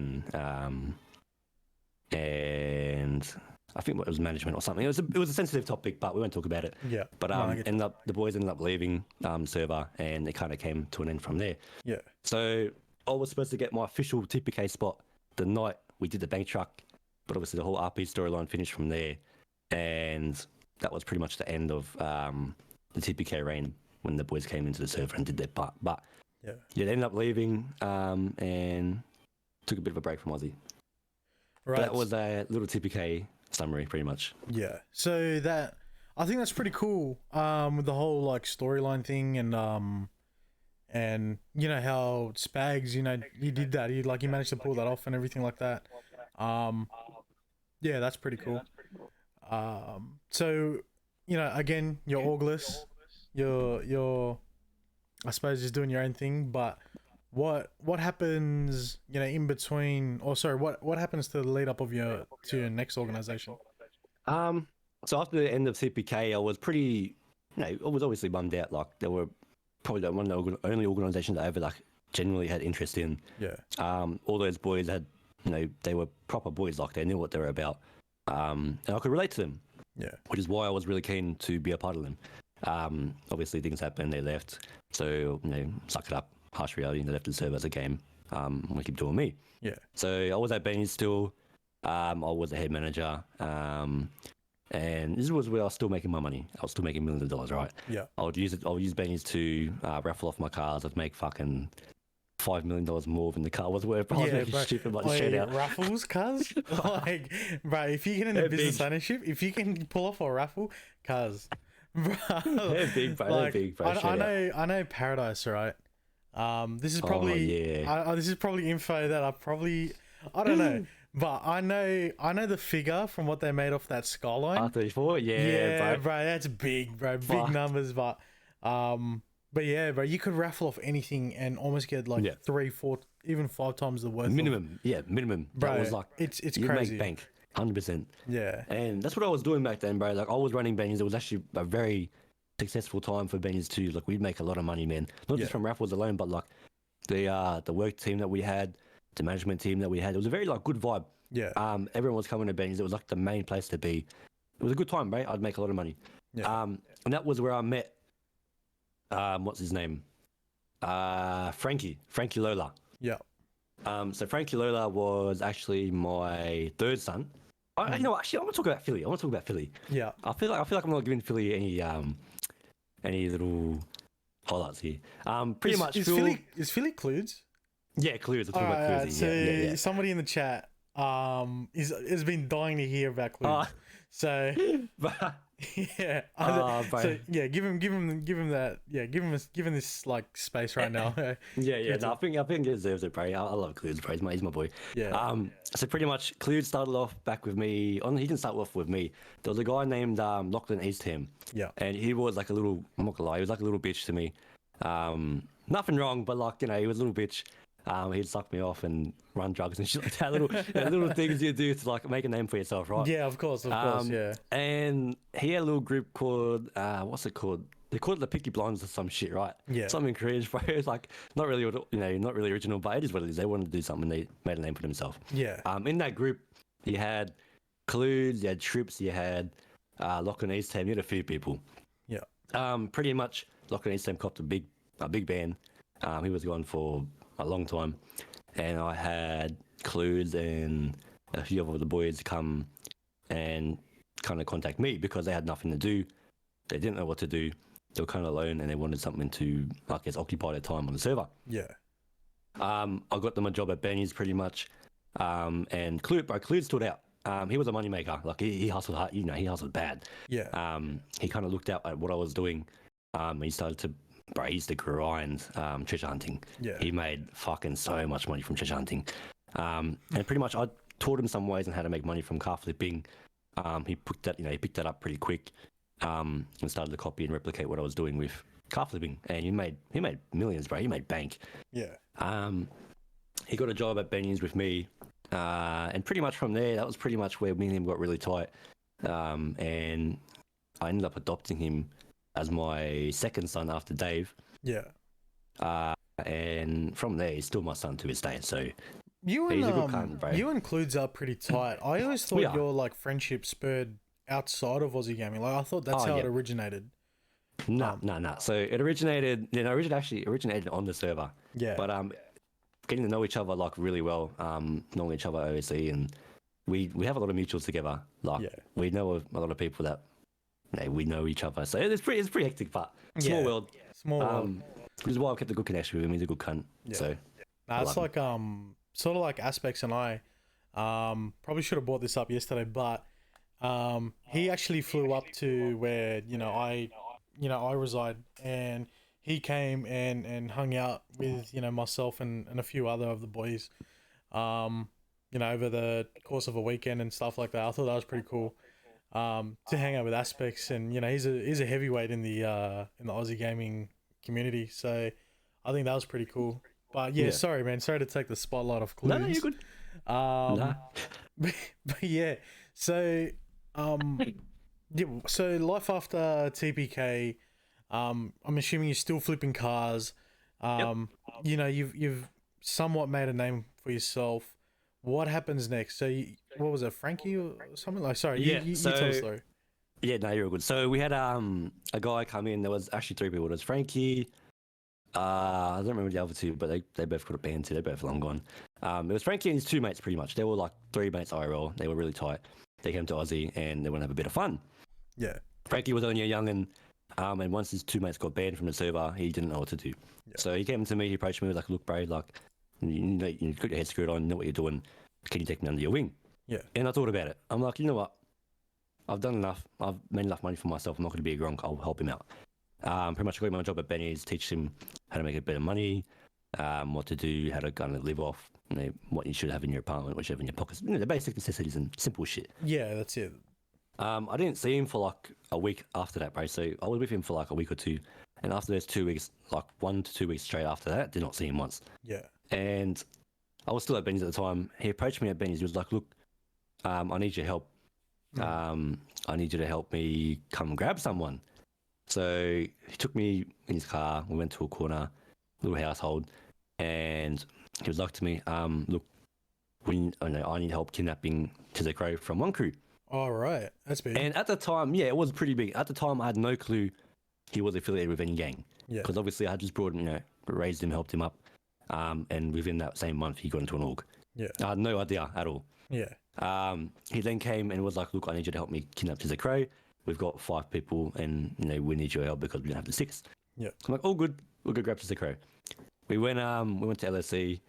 and I think it was management or something. It was a sensitive topic, but we won't talk about it. Yeah. But No, I get the boys ended up leaving server, and it kind of came to an end from there. Yeah. So I was supposed to get my official TPK spot the night we did the bank truck, but obviously the whole RP storyline finished from there, and that was pretty much the end of the TPK reign when the boys came into the server and did their part. But Yeah. they ended up leaving and took a bit of a break from Ozzy. Right. That was a little TPK summary, pretty much. Yeah. So I think that's pretty cool. With the whole like storyline thing and you know how Spags, you know, he did that. He managed to pull that off and everything like that. Yeah, that's pretty cool. So, you know, again, you're Augless. You're I suppose just doing your own thing, but what happens, you know, in between, or sorry, what happens to the lead up of to your next organization? So after the end of CPK, I was pretty, I was obviously bummed out. Like, they were probably one of the only organizations I ever like genuinely had interest in. Yeah. All those boys had, they were proper boys. Like, they knew what they were about, and I could relate to them. Yeah. Which is why I was really keen to be a part of them. Obviously things happened, they left, so suck it up. Harsh reality, they left the server as a game. I keep doing me. Yeah. So I was at Benny's still. I was a head manager. And this was where I was still making my money. I was still making millions of dollars, right? Yeah. I would use Benny's to raffle off my cars. I'd make fucking $5 million more than the car was worth. I was making stupid like straight out. Raffles, cuz? Like, bro, if you get into business ownership, if you can pull off a raffle, cuz, bro. They're big, bro. Like, They're big, bro. I know Paradise, right? This is probably this is probably info that I don't know. But I know the figure from what they made off that skyline. R34, yeah, bro, that's big, bro. Big numbers, but yeah, bro, you could raffle off anything and almost get like 3, 4, even 5 times the worth. Minimum, minimum. Bro, that was like it's you crazy. Make bank, 100%. Yeah, and that's what I was doing back then, bro. Like, I was running Benny's. It was actually a very successful time for Benny's too. Like, we'd make a lot of money, man. Not just from raffles alone, but like the work team that we had, the management team that we had. It was a very like good vibe. Yeah. Everyone was coming to Benny's. It was like the main place to be. It was a good time, bro. I'd make a lot of money. Yeah. And that was where I met. What's his name? Frankie Lola. Yeah. So Frankie Lola was actually my third son. You know, actually, I want to talk about Philly. Yeah. I feel like I'm not giving Philly any little highlights here. Pretty much. Is Philly Clues? Yeah, Clues. I'm talking about Clues. So somebody in the chat has been dying to hear about Clues. So yeah. So yeah, give him that. Yeah, give him this like space right now. yeah. No, I think he deserves it, bro. I love Clues, bro. He's my boy. Yeah. So pretty much, Clues started off back with me. He didn't start off with me. There was a guy named Lachlan Eastham. Yeah. And he was like a little. I'm not gonna lie. He was like a little bitch to me. Nothing wrong, but like, he was a little bitch. He'd suck me off and run drugs and shit like that. Little things you do to like make a name for yourself, right? Yeah, of course, yeah. And he had a little group called what's it called? They called it the Picky Blondes or some shit, right? Yeah. Something cringe, bro. It's like not really, not really original, but it is what it is. They wanted to do something. They made a name for themselves. Yeah. In that group, you had Clues, you had Trips, you had Lachlan Eastham, you had a few people. Yeah. Pretty much, Lachlan Eastham copped a big band. He was gone for a long time, and I had Clues and a few of the boys come and kind of contact me because they had nothing to do. They didn't know what to do. They were kind of alone and they wanted something to, I guess, occupy their time on the server. Yeah. I got them a job at Benny's pretty much, and Clues stood out. He was a moneymaker. Like, he hustled hard. He hustled bad. Yeah. He kind of looked out at what I was doing. He started to. Bro, he used to grind treasure hunting. Yeah. He made fucking so much money from treasure hunting. And pretty much I taught him some ways on how to make money from car flipping. He picked that up pretty quick, and started to copy and replicate what I was doing with car flipping. And he made millions, bro. He made bank. Yeah. He got a job at Benny's with me. And pretty much from there, that was pretty much where me and him got really tight. And I ended up adopting him as my second son after Dave. Yeah. And from there, he's still my son to this day. So You he's a good cunt, bro. you and Cludes are pretty tight. I always We thought are. your like friendship spurred outside of OzzyGaming. Like I thought that's Oh, how it yeah. originated. No. So it originated. Actually originated on the server. Yeah. But getting to know each other like really well. Knowing each other obviously, and we have a lot of mutuals together. Like Yeah. we know a lot of people that we know each other. So it's pretty hectic, but small Yeah. world. Small world. Which is why I kept a good connection with him. He's a good cunt. Yeah. So Nah, it's love like sort of like Aspects and I. Probably should have brought this up yesterday, but he actually flew up to where I reside, and he came and hung out with myself and a few other of the boys, over the course of a weekend and stuff like that. I thought that was pretty cool. To hang out with Aspects, and he's a heavyweight in the OzzyGaming community, so I think that was pretty cool. But yeah, Yeah. sorry man, sorry to take the spotlight off Clues. no, you're good. Nah. But yeah, so yeah, so life after TPK, I'm assuming you're still flipping cars. You've somewhat made a name for yourself. What happens next? So what was it, Frankie or something? Like, sorry, Yeah, you tell the so- story. Yeah, no, you're good. So we had a guy come in. There was actually 3 people. There was Frankie. I don't remember the other 2, but they both got a band too. They're both long gone. It was Frankie and his 2 mates pretty much. They were like 3 mates IRL. They were really tight. They came to Aussie and they want to have a bit of fun. Yeah, Frankie was only a youngin, and once his 2 mates got banned from the server, he didn't know what to do. Yeah. So he came to me. He approached me. He was like, "Look, bro, like you got your head screwed on. You know what you're doing. Can you take me under your wing?" yeah, And I thought about it. I'm like, you know what? I've done enough. I've made enough money for myself. I'm not going to be a gronk. I'll help him out. Pretty much got him a job at Benny's, teach him how to make a bit of money, what to do, how to kind of live off, what you should have in your apartment, what you have in your pockets. The basic necessities and simple shit. yeah. That's it. I didn't see him for like a week after that, bro. So I was with him for like a week or 2. And after those 2 weeks, like 1 to 2 weeks straight after that, did not see him once. Yeah, And I was still at Benny's at the time. He approached me at Benny's. He was like, "Look, I need your help. I need you to help me come grab someone." So he took me in his car. We went to a corner, little household, and he was like to me, "Look, I need help kidnapping Tizzy Crow from one crew." all right, that's big. And at the time, yeah, it was pretty big. At the time, I had no clue he was affiliated with any gang. Yeah. Because obviously I had just brought him, raised him, helped him up. And within that same month, he got into an org. Yeah, I had no idea at all. yeah, He then came and was like, "Look, I need you to help me kidnap Tizzy Crow. We've got 5 people and, we need your help because we don't have the 6. yeah, So I'm like, "All good. We'll go grab Tizzy Crow." We went to LSE,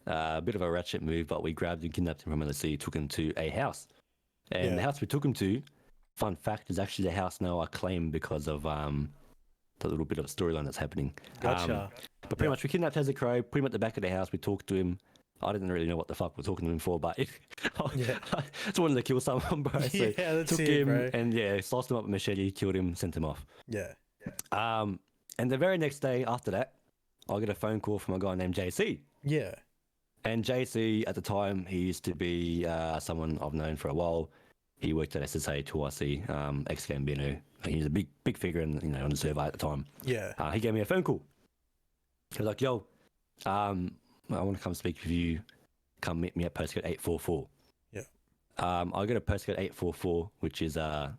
a bit of a ratchet move, but we grabbed and kidnapped him from LSE, took him to a house. And Yeah. the house we took him to, fun fact, is actually the house now I claim because of the little bit of storyline that's happening. gotcha. But pretty much we kidnapped Tizzy Crow, put him at the back of the house, we talked to him. I didn't really know what the fuck we're talking to him for, but Yeah. I just wanted to kill someone, bro. So Yeah, that's took it, him bro. and sliced him up with a machete, killed him, sent him off. Yeah, And the very next day after that, I get a phone call from a guy named JC. yeah, And JC at the time, he used to be someone I've known for a while. He worked at SSA 2RC, ex-Gambino. He was a big figure on the server at the time. yeah, He gave me a phone call. He was like, "Yo, I want to come speak with you. Come meet me at postcode 844. Yeah. I got a postcode 844, which is the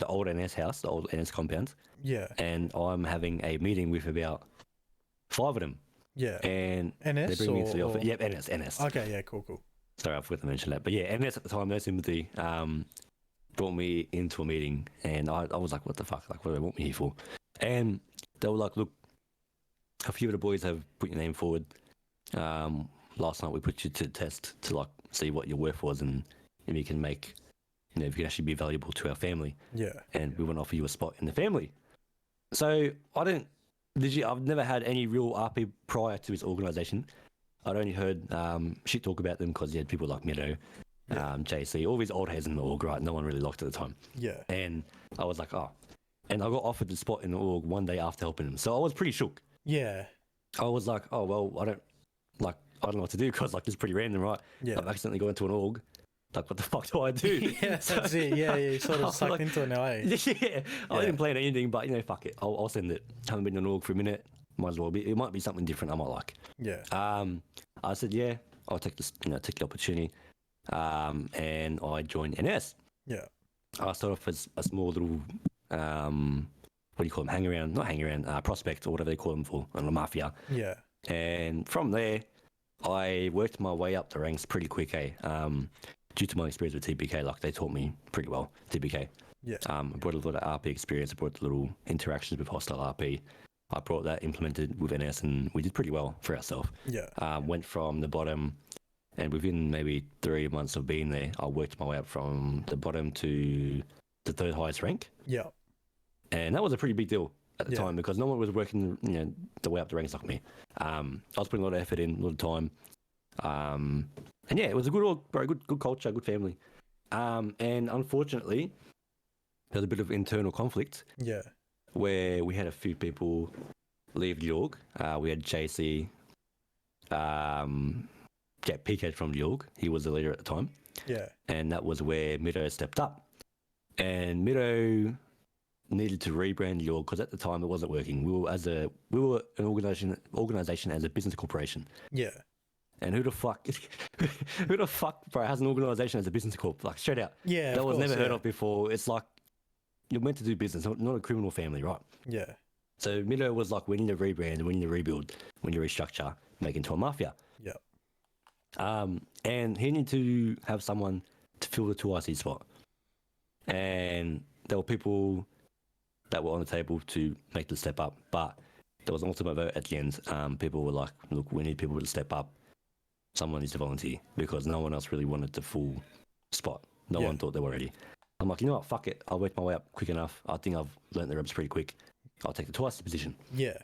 old NS house, the old NS compound. yeah, And I'm having a meeting with about 5 of them. yeah. And they NS bring me into the or- office. Yep, NS. Okay, yeah, cool. Sorry, I forgot to mention that. But yeah, NS at the time, no sympathy, brought me into a meeting. And I was like, what the fuck? Like, what do they want me here for? And they were like, "Look, a few of the boys have put your name forward. Last night we put you to the test to like see what your worth was and if you can make, if you can actually be valuable to our family. Yeah, And we want to offer you a spot in the family." So I've never had any real RP prior to this organisation. I'd only heard shit talk about them because you had people like Meadow, JC, all these old heads in the org, right? No one really liked at the time. yeah, And I was like, oh. And I got offered the spot in the org one day after helping them. So I was pretty shook. yeah, I was like, oh, well, I don't know what to do because it's pretty random, right? yeah. I've accidentally got into an org. Like, what the fuck do I do? Yeah, that's it. Yeah, you sort I of was sucked like- into it now, eh? Yeah, I didn't plan anything, but fuck it. I'll send it. Haven't been in an org for a minute. might as well be. It might be something different I might like. Yeah. I said, yeah, I'll take this, take the opportunity. And I joined NS. Yeah. I started off as a small little, what do you call them? Not hang around, prospect or whatever they call them for, on the mafia. Yeah. And from there, I worked my way up the ranks pretty quick, due to my experience with TPK. Like, they taught me pretty well, TPK. Yeah. I brought a lot of RP experience. I brought little interactions with hostile RP. I brought that implemented with NS, and we did pretty well for ourselves. Yeah. Went from the bottom, and within maybe 3 months of being there, I worked my way up from the bottom to the third highest rank. Yeah. And that was a pretty big deal at the Yeah. time, because no one was working, the way up the ranks like me. I was putting a lot of effort in, a lot of time. And yeah, it was a good culture, good family. And unfortunately, there was a bit of internal conflict Yeah. where we had a few people leave the org. We had JC get PK'd from the org. He was the leader at the time. Yeah. And that was where Mido stepped up. And Mido needed to rebrand the org because at the time it wasn't working. We were an organization as a business corporation. Yeah. And who the fuck, bro, has an organization as a business corp? Like, straight out. Yeah. That was course, never heard of before. It's like, you're meant to do business, not a criminal family, right? Yeah. So Mido was like, we need to rebrand, we need to rebuild, we need to restructure, make it into a mafia. Yeah. And he needed to have someone to fill the 2IC spot. And there were people that were on the table to make the step up, but there was an ultimate vote at the end. People were like, look, we need people to step up. Someone needs to volunteer, because no one else really wanted the full spot. No one thought they were ready. I'm like, you know what, fuck it. I'll work my way up quick enough. I think I've learnt the ropes pretty quick. I'll take the 2IC position. Yeah.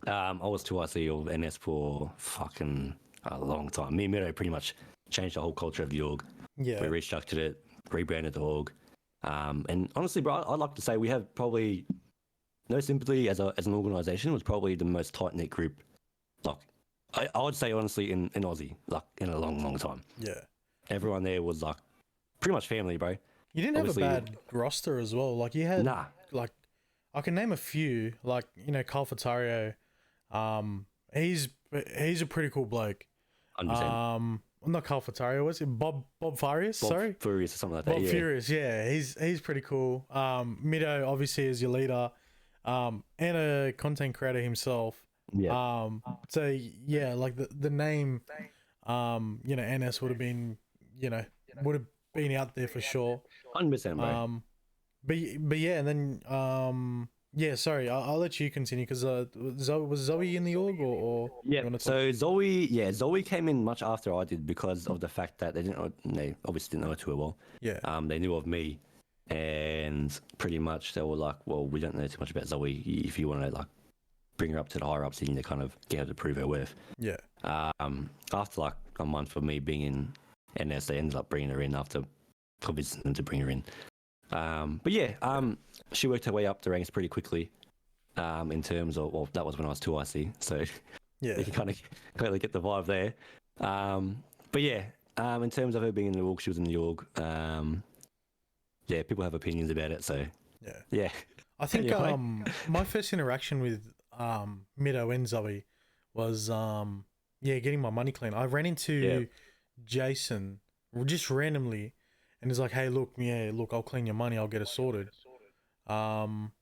I was 2IC of NS for fucking a long time. Me and Mido pretty much changed the whole culture of the org. Yeah. We restructured it, rebranded the org. And honestly, bro, I'd like to say we have probably No Sympathy as an organisation was probably the most tight-knit group, like, I would say honestly in Aussie, like, in a long, long time. Yeah. Everyone there was like pretty much family, bro. You didn't Obviously- have a bad roster as well. Like, you had, Nah. like, I can name a few, like, Carl Fatario. He's a pretty cool bloke. 100%. Not Carl Fatario, was it Bob Farias? Sorry, Furious or something like that. Bob Yeah. Furious. Yeah, he's pretty cool. Mido obviously is your leader, and a content creator himself. Yeah. So yeah, like the name, NS would have been, would have been out there for sure. 100%, bro. But yeah, and then yeah, sorry, I'll let you continue, because was Zoe in the org, or Yeah. you wanna talk? So Zoe came in much after I did, because of the fact that they obviously didn't know her too well. Yeah. They knew of me, and pretty much they were like, well, we don't know too much about Zoe. If you want to like bring her up to the higher ups, you need to kind of get her to prove her worth. Yeah. After like a month of me being in NS, they ended up bringing her in after convincing them to bring her in. But yeah, she worked her way up the ranks pretty quickly. In terms of, well, that was when I was 2IC, so Yeah. you can kind of clearly get the vibe there. But yeah, in terms of her being in the org, she was in the org. Yeah, people have opinions about it, so Yeah. yeah. I think Anyway. my first interaction with Mido and Zoe was getting my money clean. I ran into Jason just randomly, and he's like, "Hey, look, I'll clean your money. I'll get it sorted." And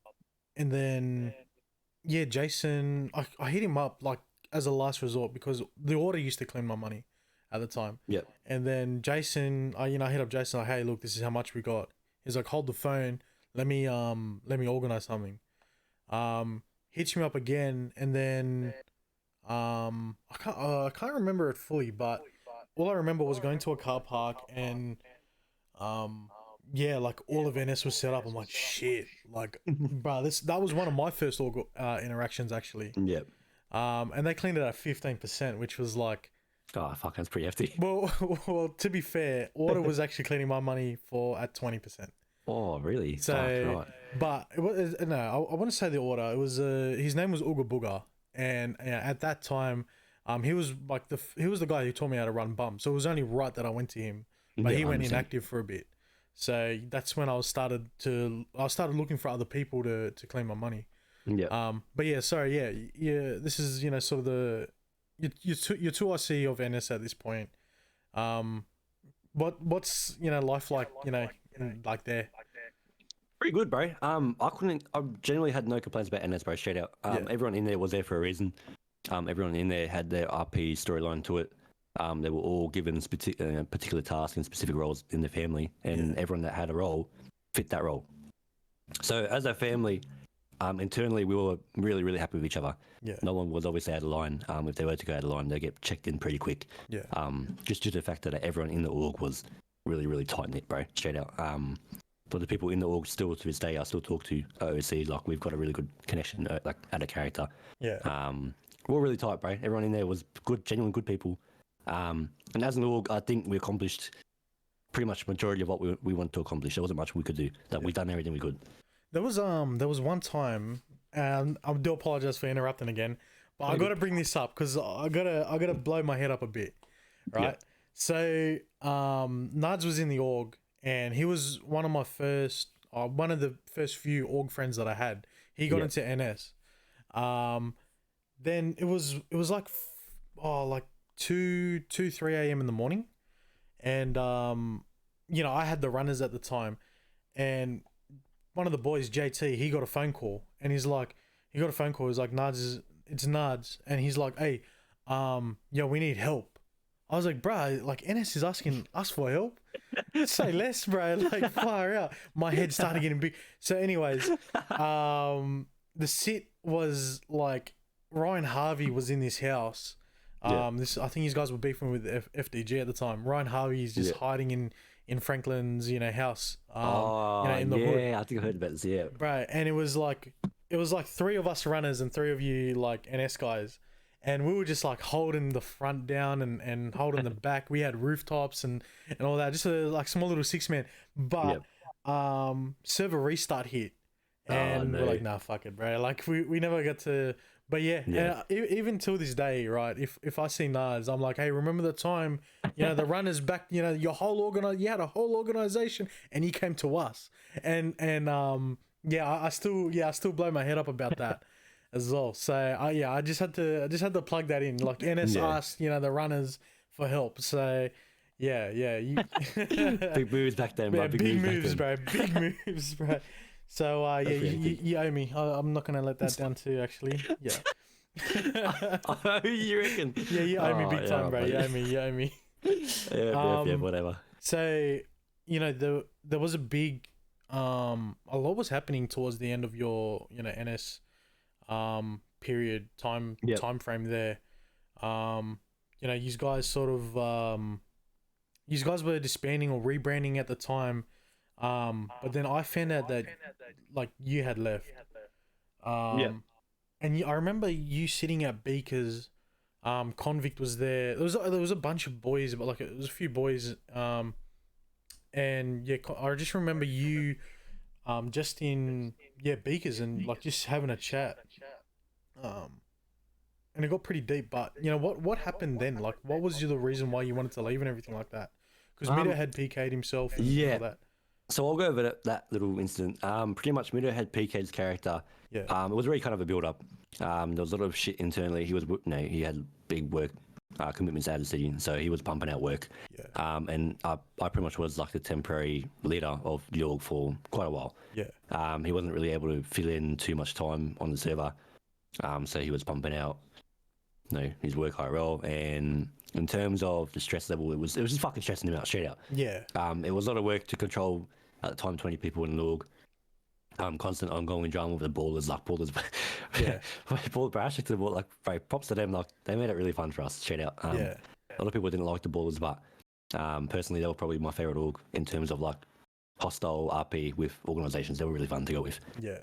then Jason, I hit him up like as a last resort, because the order used to clean my money at the time. Yep. And then Jason, I hit up Jason like, "Hey, look, this is how much we got." He's like, "Hold the phone. Let me organize something." Hits me up again, and then I can't remember it fully, but all I remember was going to a car park, and like all of NS was set up. I'm like, shit, like, bro, that was one of my first interactions actually. Yep. And they cleaned it at 15%, which was like, Oh, fuck, that's pretty hefty. well, to be fair, Order was actually cleaning my money at 20%. Oh, really? So, Fuck, right. but it was, no, I want to say the Order. It was his name was Ooga Booga, and at that time, he was the guy who taught me how to run bump. So it was only right that I went to him, but Yeah, he went 100%. inactive for a bit. So that's when I started looking for other people to clean my money. Yeah. But yeah, sorry, yeah. This is sort of your two IC of NS at this point. What's life like like there? Pretty good, bro. I genuinely had no complaints about NS, bro. Straight out. Yeah. Everyone in there was there for a reason. Everyone in there had their RP storyline to it. They were all given particular tasks and specific roles in the family, and everyone that had a role fit that role. So as a family, internally, we were really, really happy with each other. Yeah. No one was obviously out of line. If they were to go out of line, they get checked in pretty quick. Yeah. Just due to the fact that everyone in the org was really, really tight knit, bro. Straight out. But the people in the org still to this day, I still talk to OC. Like we've got a really good connection, like at a character. Yeah. We're all really tight, bro. Everyone in there was good, genuine good people. And as an org, I think we accomplished pretty much the majority of what we wanted to accomplish. There wasn't much we could do. We've done everything we could. There was one time, and I do apologize for interrupting again, but I got to bring this up because I gotta blow my head up a bit, right? Yeah. So Nads was in the org, and he was one of the first few org friends that I had. He got into NS. Then it was like 3 a.m. in the morning, and I had the runners at the time, and one of the boys, JT, he got a phone call, and he's like, Nads, it's Nads, and he's like, hey, we need help. I was like, bro, like NS is asking us for help. Say less, bro. Like far out. My head started getting big. So, anyways, the sit was like Ryan Harvey was in this house. I think these guys were beefing with FDG at the time. Ryan Harvey's just hiding in Franklin's house. In the hood. I think I heard about this. Yeah, right. And it was like 3 of us runners and 3 of you like NS guys, and we were just like holding the front down and holding the back. We had rooftops and all that, just like small little 6-man. But server restart hit, and we're like, nah, fuck it, bro. Like we never got to. But even till this day, right? If I see Nars, I'm like, hey, remember the time, the runners back, you had a whole organization, and he came to us, and I still blow my head up about that as well. So I just had to plug that in. Like NS asked, the runners for help. So you big moves back then, bro. Big moves, bro. Big moves, bro. So you owe me. I'm not gonna let that down too. Actually, Oh, you reckon? Yeah, you owe me big time, bro. You owe me. Yeah, whatever. So there was a big a lot was happening towards the end of your NS period time frame there. You guys sort of you guys were disbanding or rebranding at the time. But then I found out that like you had left. And I remember you sitting at Beakers. Convict was there. There was a bunch of boys, but like it was a few boys. And I just remember you, just in Beakers and like just having a chat. And it got pretty deep. But what happened then? Like, what was the reason why you wanted to leave and everything like that? Because Mido had PK'd himself. And all that. So I'll go over that little incident. Pretty much Mido had PK's character. It was really kind of a build up. There was a lot of shit internally. He had big work commitments out of the city, so he was pumping out work. And I pretty much was like the temporary leader of the org for quite a while. He wasn't really able to fill in too much time on the server. So he was pumping out his work IRL, and in terms of the stress level, it was just fucking stressing him out straight out. It was a lot of work to control at the time 20 people in the org. Constant ongoing drama with the ballers, bro, actually to the ball, like, bro, props to them, like they made it really fun for us straight out. A lot of people didn't like the ballers, but personally they were probably my favorite org in terms of like hostile RP with organizations. They were really fun to go with.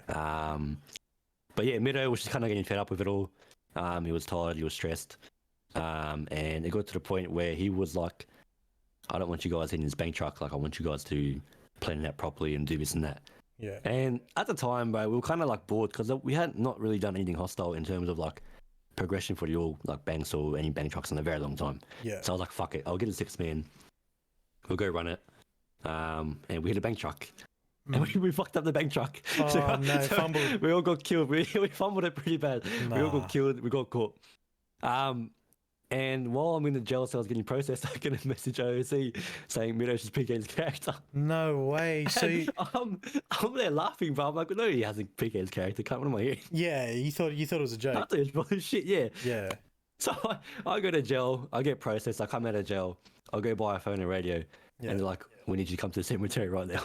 But Mido was just kind of getting fed up with it all. He was tired, he was stressed, and it got to the point where he was like, I don't want you guys in this bank truck, like I want you guys to plan it out properly and do this and that. And at the time, bro, we were kind of like bored because we had not really done anything hostile in terms of like progression for the org, like banks or any bank trucks in a very long time. So I was like, fuck it, I'll get a 6-man, we'll go run it. And we hit a bank truck. and we fucked up the bank truck. Oh, no, fumbled. We all got killed. We fumbled it pretty bad. We all Nah. got killed. We got caught. And while I'm in the jail cell, I was getting processed. I get a message OC saying Mido's PK's character. No way. So I'm there laughing, bro. I'm like, no, he hasn't PK's character. What am I hearing? yeah, you thought it was a I joke. thought it was probably shit. Yeah. Yeah. So I go to jail. I get processed. I come out of jail. I'll go buy a phone and radio. Yeah. And they're like, we need you to come to the cemetery right now.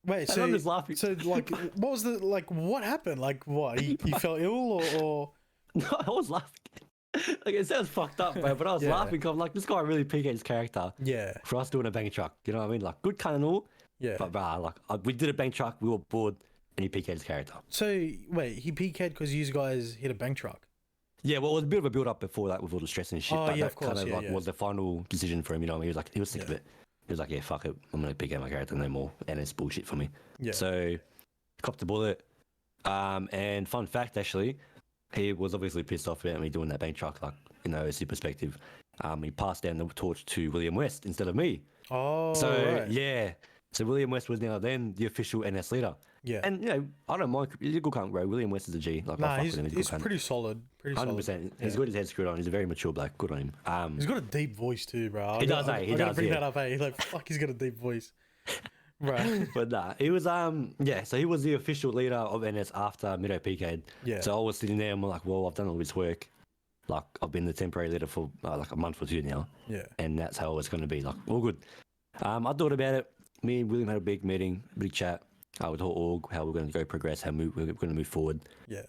Wait, And I'm just laughing. So like, what was the like? What happened? Like, what? You felt ill or? No, I was laughing. Like, it sounds fucked up, bro, but I was Yeah. laughing because I'm like, this guy really PK'd his character Yeah. for us doing a bank truck. You know what I mean? Like, good kind and all. Yeah. But, bro, like, we did a bank truck. We were bored, and he PK'd his character. So wait, he PK'd because you guys hit a bank truck. Yeah, well, it was a bit of a build up before that with all the stress and shit. Oh, but yeah, that of course, kind of yeah, like yeah. was the final decision for him. You know what I mean? He was sick of Yeah. it. He was like, yeah, fuck it. I'm going to PK my character no more. And it's bullshit for me. Yeah. So, copped the bullet. And fun fact, actually, he was obviously pissed off about me doing that bank truck, like, you know, his perspective. He passed down the torch to William West instead of me. Oh. So, right. yeah. So, William West was now then the official NS leader. Yeah. And, you know, I don't mind. He's a good cunt, bro. William West is a G. Like, I Nah, fuck he's with him. he's a good cunt. pretty solid. Pretty solid. 100%. Yeah. He's got his head screwed on. He's a very mature bloke. Good on him. He's got a deep voice too, bro. He does, eh? He I gotta does, bring yeah. that up, eh? Like, fuck, he's got a deep voice. Right. But nah, he was yeah. So he was the official leader of NS after Mido PK'd. Yeah. So I was sitting there and I'm like, well, I've done all this work. Like I've been the temporary leader for like a month or two now, Yeah. and that's how it's going to be. Like all good. I thought about it. Me and William had a big meeting, big chat. With whole org, how we're going to go progress, how we're going to move forward. Yeah.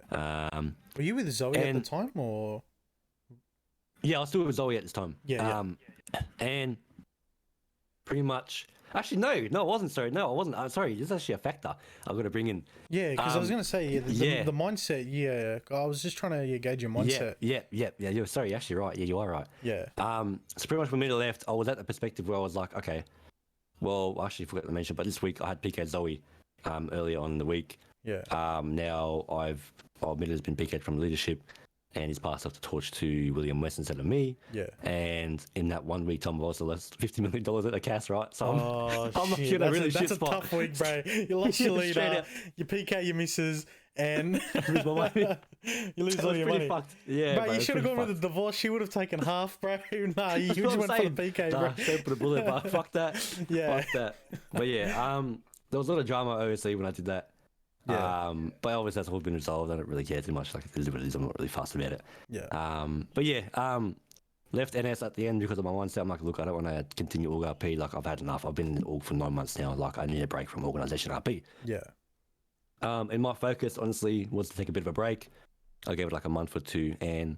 Um, Were you with Zoe at the and- time, or? yeah, I was still with Zoe at this time. Yeah, And pretty much. Actually, no, I wasn't. Sorry, no, I wasn't. I'm sorry. This is actually a factor I've got to bring in. Yeah, because I was gonna say the mindset. Yeah, I was just trying to gauge your mindset. Yeah. You're sorry. You're actually right. Yeah, you are right. Yeah. So pretty much when Mido left, I was at the perspective where I was like, okay, well, I actually forgot to mention, but this week I had PK Zoe earlier on in the week. Yeah. Now Mido's been PK'd from leadership, and he's passed off the torch to William West instead of me. Yeah. And in that 1 week, Tom also lost $50 million at the cast, right? So I'm shit. in a really that's shit a spot. tough week, bro. You lost your Straight leader, out. you PK your missus, and You lose my money. you lose That all was your pretty money. fucked. Yeah, Bro, bro, you it should was have gone pretty with the divorce. She would have taken half, bro. Nah, you That's just what went I'm for saying. the PK, Nah, bro. don't put a bullet, but fuck that. Yeah. Fuck that. But yeah, there was a lot of drama at OSC when I did that. Yeah. But obviously that's all been resolved. I don't really care too much. Like it is what it is. I'm not really fussed about it. Yeah. But yeah, left NS at the end because of my mindset. I'm like, look, I don't want to continue org RP. Like I've had enough. I've been in org for 9 months now. Like I need a break from organization RP. Yeah. And my focus honestly was to take a bit of a break. I gave it like a month or two, and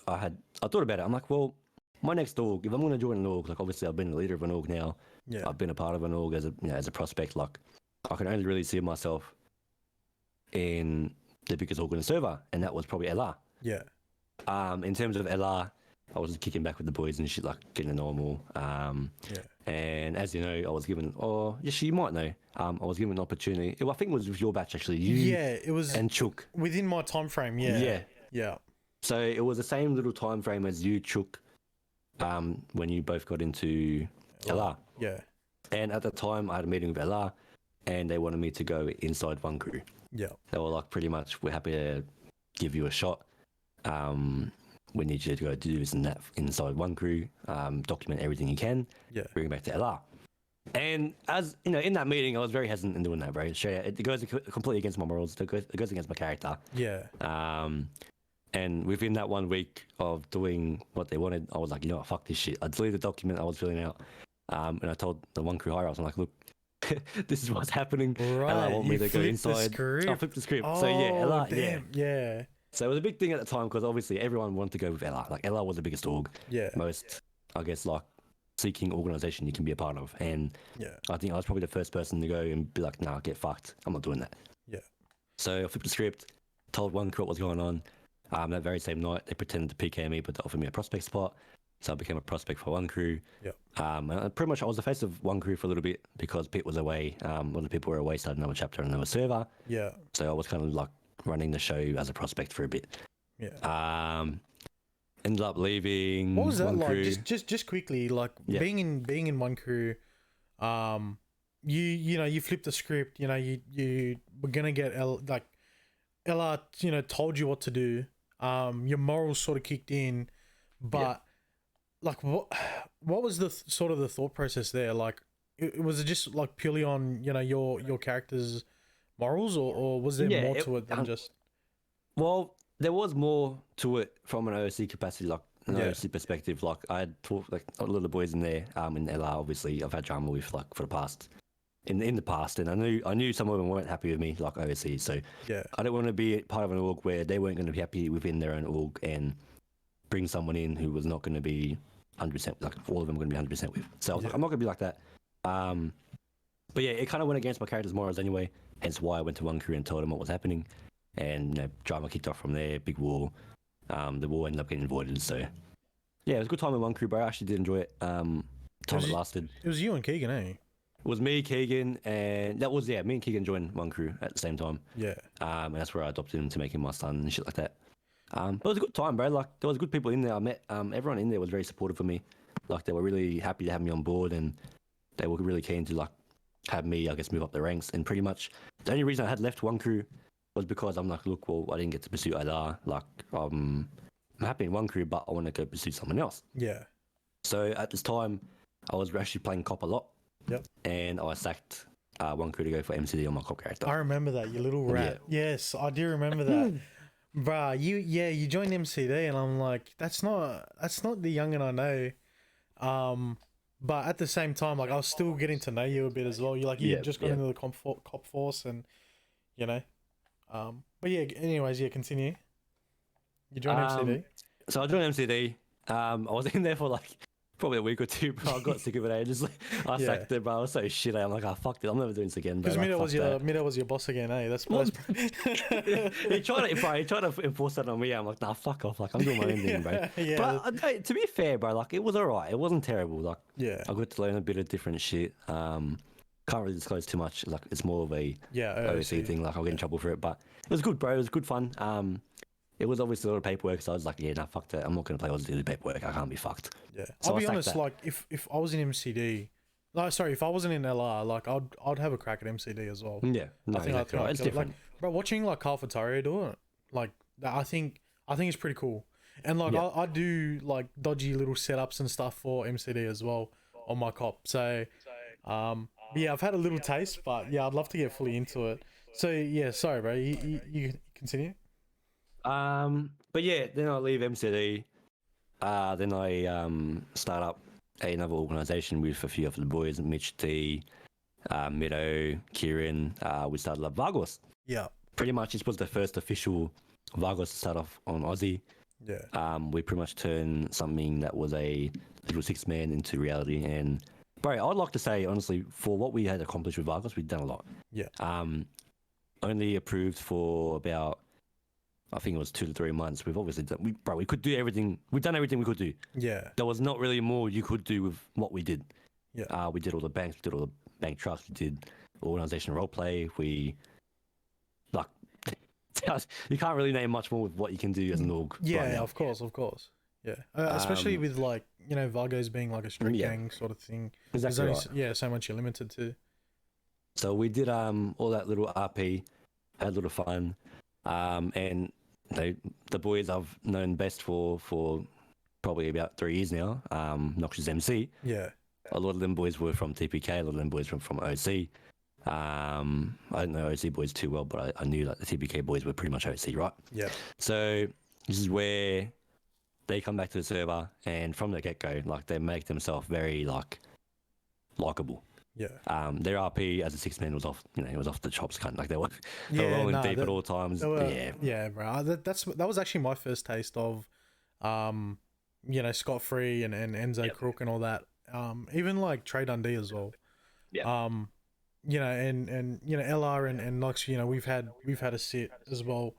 I thought about it. I'm like, well, my next org, if I'm going to join an org, like obviously I've been the leader of an org now. Yeah. I've been a part of an org as a prospect. Like I can only really see myself in the biggest org on the server, and that was probably LR. Yeah. In terms of LR, I was kicking back with the boys and shit, like getting a normal. Yeah. And as you know, I was given, yes, you might know, I was given an opportunity. I think it was with your batch actually. You Yeah, it was and Chook. within my time frame. Yeah. Yeah. Yeah. So it was the same little time frame as you, Chook, when you both got into LR. Yeah. And at the time, I had a meeting with LR, and they wanted me to go inside one crew. Yeah. They were like, pretty much, we're happy to give you a shot. We need you to go do this and that inside one crew, document everything you can, Yeah. bring it back to LR. And as you know, in that meeting, I was very hesitant in doing that, bro. Straight out, it goes completely against my morals. It goes against my character. Yeah. And within that 1 week of doing what they wanted, I was like, you know what, fuck this shit. I deleted the document I was filling out, and I told the one crew higher, I was like, look, this is what's happening. Right. LR want me You to go flipped the inside. script. I flipped the script. Oh, So yeah, LR, damn. Yeah. So it was a big thing at the time because obviously everyone wanted to go with LR. Like LR was the biggest org, Yeah. most, I guess, like seeking organization you can be a part of. And Yeah. I think I was probably the first person to go and be like, nah, get fucked. I'm not doing that. Yeah. So I flipped the script, told one crew what was going on. That very same night, they pretended to PK me, but they offered me a prospect spot. So I became a prospect for one crew. Yeah. And pretty much I was the face of one crew for a little bit because Pete was away. One of the people were away, started another chapter on another server. Yeah. So I was kind of like running the show as a prospect for a bit. Yeah. Ended up leaving. What was that one like? crew. Just quickly, like Yeah. being in one crew. you know, you flipped the script. You know, you were gonna get Ella, you know, told you what to do. Your morals sort of kicked in, but like what was the sort of the thought process there? Like, was it just like purely on, you know, your character's morals, or was there Yeah, more to it than just? Well, there was more to it from an OC capacity, like an Yeah. OC perspective. Like I had talked like a lot of the boys in there, in LR. Obviously, I've had drama with like for the past, in the past, and I knew some of them weren't happy with me, like OC. So Yeah, I don't want to be part of an org where they weren't going to be happy within their own org and bring someone in who was not going to be 100%, like all of them going to be 100% with. So I was like, I'm not going to be like that. But yeah, it kind of went against my character's morals anyway. Hence why I went to one crew and told them what was happening, and you know, drama kicked off from there. Big war. The war ended up getting avoided. So yeah, it was a good time in one crew, bro. I actually did enjoy it. Time it lasted. it was you and Keegan, eh? It was me, Keegan, and that was me and Keegan joined one crew at the same time. Yeah, And that's where I adopted him to make him my son and shit like that. But it was a good time, bro. Like there was good people in there. I met everyone in there was very supportive of me. Like they were really happy to have me on board, and they were really keen to like have me, I guess, move up the ranks. And pretty much the only reason I had left one crew was because I'm like, look, well, I didn't get to pursue LR. Like I'm happy in one crew, but I want to go pursue someone else. yeah, So at this time, I was actually playing cop a lot. Yep. And I sacked one crew to go for MCD on my cop character. I remember that, you little rat. Yes, I do remember that. Bruh, you joined MCD, and I'm like, that's not the Youngn and I know. But at the same time, like I was still getting to know you a bit as well. You just got into the cop force, and you know. But yeah, anyways, continue. You joined MCD. So I joined MCD. I was in there for like probably a week or two, bro. I got sick of it. I sacked it, bro. I was so shit. I'm like, fuck it. I'm never doing this again. Because Mido was your boss again, eh? That's he tried to enforce that on me. I'm like, nah, fuck off. Like I'm doing my own thing, bro. Yeah. But to be fair, bro, like it was alright. It wasn't terrible. Like I got to learn a bit of different shit. Can't really disclose too much. Like it's more of a OC thing. Like I'll get in trouble for it, but it was good, bro. It was good fun. It was obviously a lot of paperwork, so I was like, yeah, nah, fuck that. I'm not going to play Ozzy to do paperwork. I can't be fucked. Yeah. So I'll be honest, like, if I was in MCD, if I wasn't in LR, like, I'd have a crack at MCD as well. Yeah. No, I think it's different. Like, bro, watching, like, Carl Fatario do it, like, I think it's pretty cool. And, like, I do, like, dodgy little setups and stuff for MCD as well on my cop. So, yeah, I've had a little taste, but, yeah, I'd love to get fully into it. So, yeah, sorry, bro. You continue? But yeah, then I leave MCD. Then I start up another organisation with a few of the boys, Mitch T, Mido, Kieran. We started up Vargos. Yeah. Pretty much, this was the first official Vargos to start off on Ozzy. Yeah. We pretty much turned something that was a little 6-man into reality. And bro, I'd like to say honestly, for what we had accomplished with Vargos, we've done a lot. Yeah. Only approved for about, I think it was 2 to 3 months. We've obviously done, we could do everything. We've done everything we could do. Yeah. There was not really more you could do with what we did. Yeah. We did all the banks, we did all the bank trusts, we did organization role play. We, like, you can't really name much more with what you can do as an org. Yeah, right now. of course. Yeah. Especially with, like, you know, Vargos being like a street gang sort of thing. Exactly. There's only, so much you're limited to. So we did all that little RP, had a little fun. And the boys I've known best for probably about 3 years now, Noxious MC. Yeah. A lot of them boys were from TPK, a lot of them boys were from OC. I don't know OC boys too well, but I knew like the TPK boys were pretty much OC, right? Yeah. So this is where they come back to the server, and from the get-go, like they make themselves very like likable. Yeah. Their RP as a 6-man was off, it was off the chops, kind of like they were rolling deep at all times. Yeah, bro. That was actually my first taste of, Scott Free and Enzo Crook and all that. Even like Trey Dundee as well. Yeah. And LR and Nox, we've had a sit as well,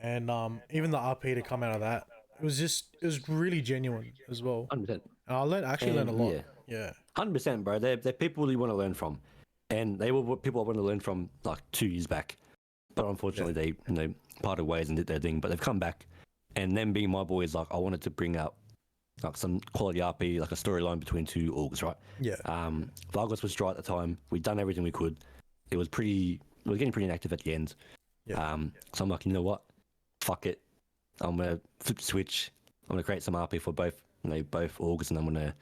and even the RP to come out of that, it was really genuine as well. 100%. And I learned a lot. Yeah. 100%, bro. They're people you want to learn from, and they were people I want to learn from like 2 years back, but unfortunately they parted ways and did their thing. But they've come back, and them being my boys, like I wanted to bring out like some quality RP, like a storyline between two orgs, right? Yeah. Vargas was dry at the time. We'd done everything we could. It was pretty. We were getting pretty inactive at the end. Yeah. So I'm like, you know what? Fuck it. I'm gonna flip the switch. I'm gonna create some RP for both, both orgs, and I'm gonna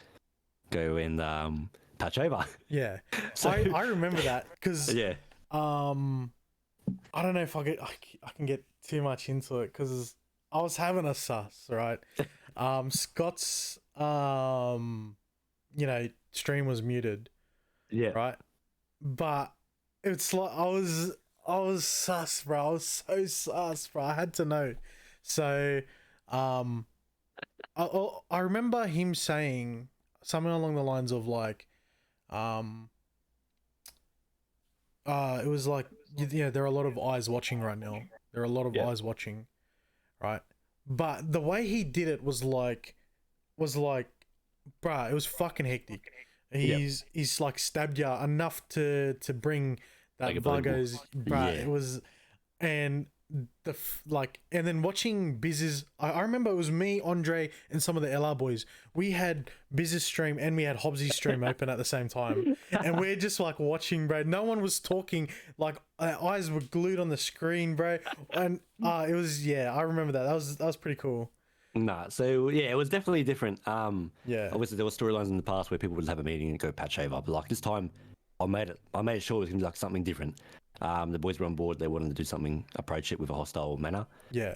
go and patch over. Yeah. So- I remember that because Yeah. I don't know if I can get too much into it because I was having a sus, right? Scott's stream was muted, Yeah. right? But it's like I was sus, bro. I was so sus, bro. I had to know. So I remember him saying something along the lines of like it was like, yeah, there are a lot of eyes watching right now. There are a lot of eyes watching, right? But the way he did it was like, bruh, it was fucking hectic. He's like stabbed ya enough to bring that Like a Vargo's, bruh. Yeah. It was, and and then watching Biz's, I remember it was me, Andre, and some of the LR boys. We had Biz's stream and we had Hobbsy's stream open at the same time, and we're just like watching, bro. No one was talking. Like our eyes were glued on the screen, bro. And it was, yeah, I remember that. That was pretty cool. Nah, so yeah, it was definitely different. Yeah. Obviously there were storylines in the past where people would have a meeting and go patch over, but like this time, I made it sure it was gonna be like something different. The boys were on board. They wanted to do something, approach it with a hostile manner. Yeah.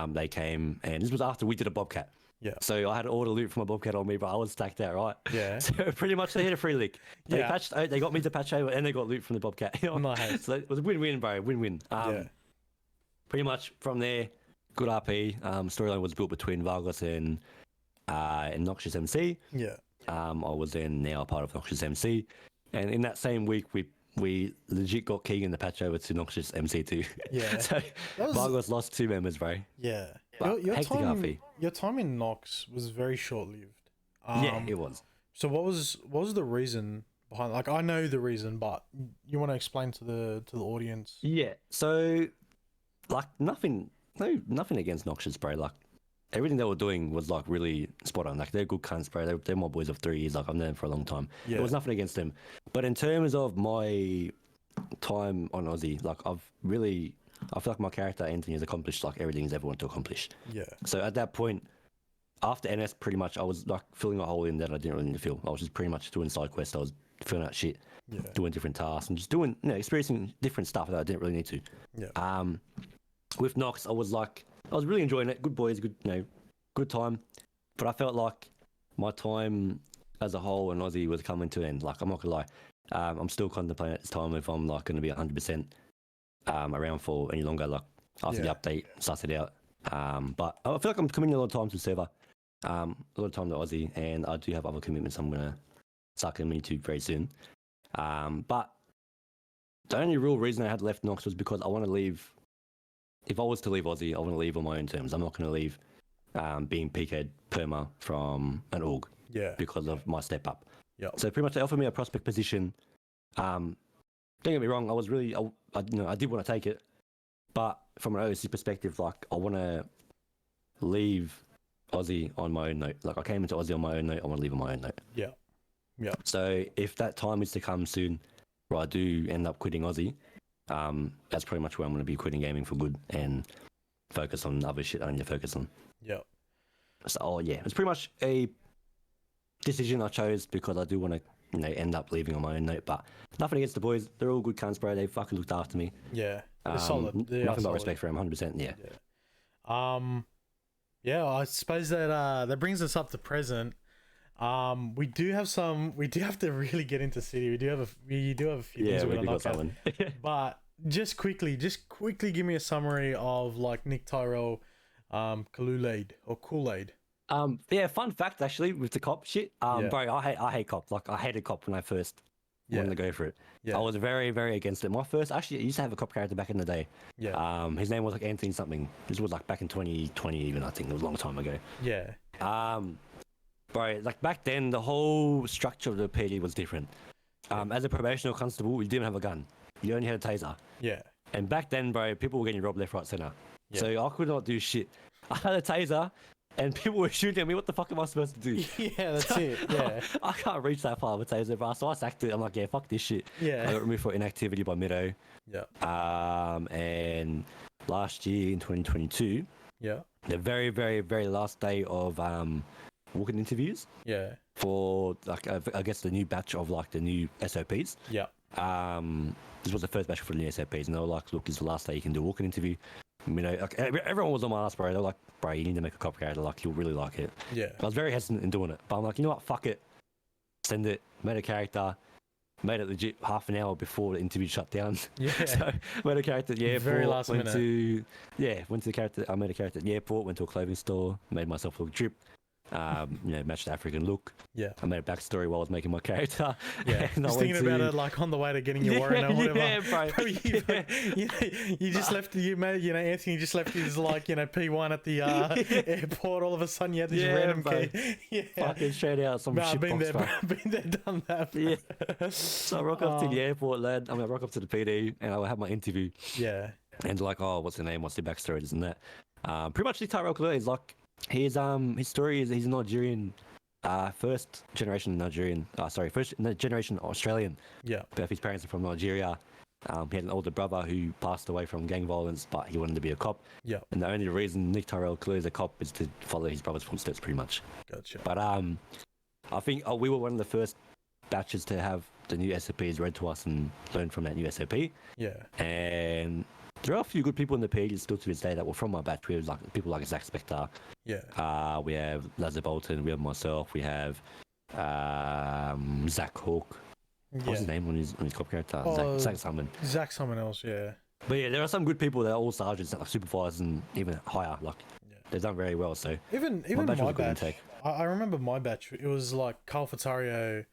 They came, and this was after we did a bobcat. Yeah. So I had all the loot from a bobcat on me, but I was stacked out, right? Yeah. So pretty much they hit a free lick. They Yeah. they got me to patch over, and they got loot from the bobcat. You know? Nice. So it was a win-win, bro. Win-win. Yeah. Pretty much from there, good RP. Storyline was built between Vargas and Noxious MC. Yeah. I was then now a part of Noxious MC, and in that same week we legit got Keegan to patch over to Noxious MC2. Yeah. So was- Vargas lost 2 members, bro. Yeah. But hectic RP. Your time in Nox was very short lived. Yeah, it was. So what was the reason behind? Like, I know the reason, but you want to explain to the audience? Yeah. So, like, nothing against Noxious, bro. Like, everything they were doing was like really spot on. Like, they're good cunts, bro. They're my boys of 3 years. Like, I've known them for a long time. Yeah. There was nothing against them. But in terms of my time on Ozzy, like, I feel like my character Anthony has accomplished like everything he's ever wanted to accomplish. Yeah. So at that point, after NS, pretty much I was like filling a hole in that I didn't really need to fill. I was just pretty much doing side quests. I was filling out shit, doing different tasks, and just doing, experiencing different stuff that I didn't really need to. Yeah. With Nox, I was really enjoying it. Good boys, good time. But I felt like my time as a whole in Aussie was coming to an end. Like, I'm not gonna lie, I'm still contemplating at this time if I'm like gonna be 100% around for any longer. Like after the update, suss it out. But I feel like I'm committing a lot of time to the server, a lot of time to Aussie, and I do have other commitments I'm gonna start committing to very soon. But the only real reason I had left Nox was because I want to leave. If I was to leave Aussie, I want to leave on my own terms. I'm not going to leave being PK'd perma from an org because of my step up. Yeah. So pretty much they offered me a prospect position. Don't get me wrong, I was really, I did want to take it, but from an OC perspective, like I want to leave Aussie on my own note. Like I came into Aussie on my own note, I want to leave on my own note. Yeah. Yeah. So if that time is to come soon, where I do end up quitting Aussie, that's pretty much where I'm going to be quitting gaming for good and focus on other shit I need to focus on. Yeah. So it's pretty much a decision I chose because I do want to, end up leaving on my own note. But nothing against the boys; they're all good cunts, bro. They fucking looked after me. Yeah. They're solid. They nothing but solid. respect for them, 100%. Yeah. Yeah. I suppose that brings us up to present. We do have to really get into City. We do have a few things we we're do gonna got knock out. something. But just quickly give me a summary of like Nick Tyrell, Kool-Aid. Fun fact actually with the cop shit. Bro, I hate cop. Like I hated cop when I first wanted to go for it. Yeah. I was very, very against it. I used to have a cop character back in the day. Yeah. His name was like Anthony something. This was like back in 2020 even, I think. It was a long time ago. Yeah. Bro, like back then the whole structure of the PD was different. As a probational constable, you didn't have a gun. You only had a taser. Yeah. And back then, bro, people were getting robbed left, right, center. Yeah. So I could not do shit. I had a taser, and people were shooting at me. What the fuck am I supposed to do? Yeah, that's it. Yeah. I can't reach that far with taser, bro. So I sacked it. I'm like, yeah, fuck this shit. Yeah. I got removed for inactivity by Mido. Yeah. And last year in 2022, Yeah. the very, very, very last day of walking interviews Yeah. for like I guess the new batch of like the new SOPs. Yeah. This was the first batch for the new SOPs, and they were like, look, this is the last day you can do a walk-in interview. You know, like, everyone was on my ass, bro. They were like, bro, you need to make a cop character. Like, you'll really like it. Yeah. I was very hesitant in doing it, but I'm like, you know what? Fuck it. Send it. Made a character. Made it legit half an hour before the interview shut down. Yeah. So made a character at the airport. Very last went minute. went to the character. I made a character at the airport. Went to a clothing store. Made myself a little drip. You know, matched the African look. Yeah. I made a backstory while I was making my character. Yeah. And I Just went thinking about it like on the way to getting your warrant or whatever. Yeah, bro. Bro, you just left, Anthony just left his like, P1 at the airport. All of a sudden you had this Yeah, random bro. key. Yeah. Fucking straight out some Nah, shit been box, there, bro. been there, done that. Bro. Yeah. So I rock up to the airport, lad. I rock up to the PD, and I have my interview. Yeah. And like, oh, what's the name? What's the backstory? This and that. Pretty much, this Tyrell Clear is like, his story is he's a Nigerian, first generation Australian. Yeah. Both his parents are from Nigeria. He had an older brother who passed away from gang violence, but he wanted to be a cop. Yeah. And the only reason Nick Tyrell Clear is a cop is to follow his brother's footsteps, pretty much. Gotcha. But I think we were one of the first batches to have the new SOPs read to us and learn from that new SOP. Yeah. And there are a few good people in the pages still to this day that were from my batch. We have like people like Zach Spector. Yeah. We have Lazar Bolton. We have myself. We have Zach Hawk. What's his name on his cop character? Zach Summon. Zach someone else, yeah. But yeah, there are some good people that are all sergeants, like supervisors, and even higher. Like they've done very well. So Even my batch my was a good batch, intake. I remember my batch. It was like Carl Fatario.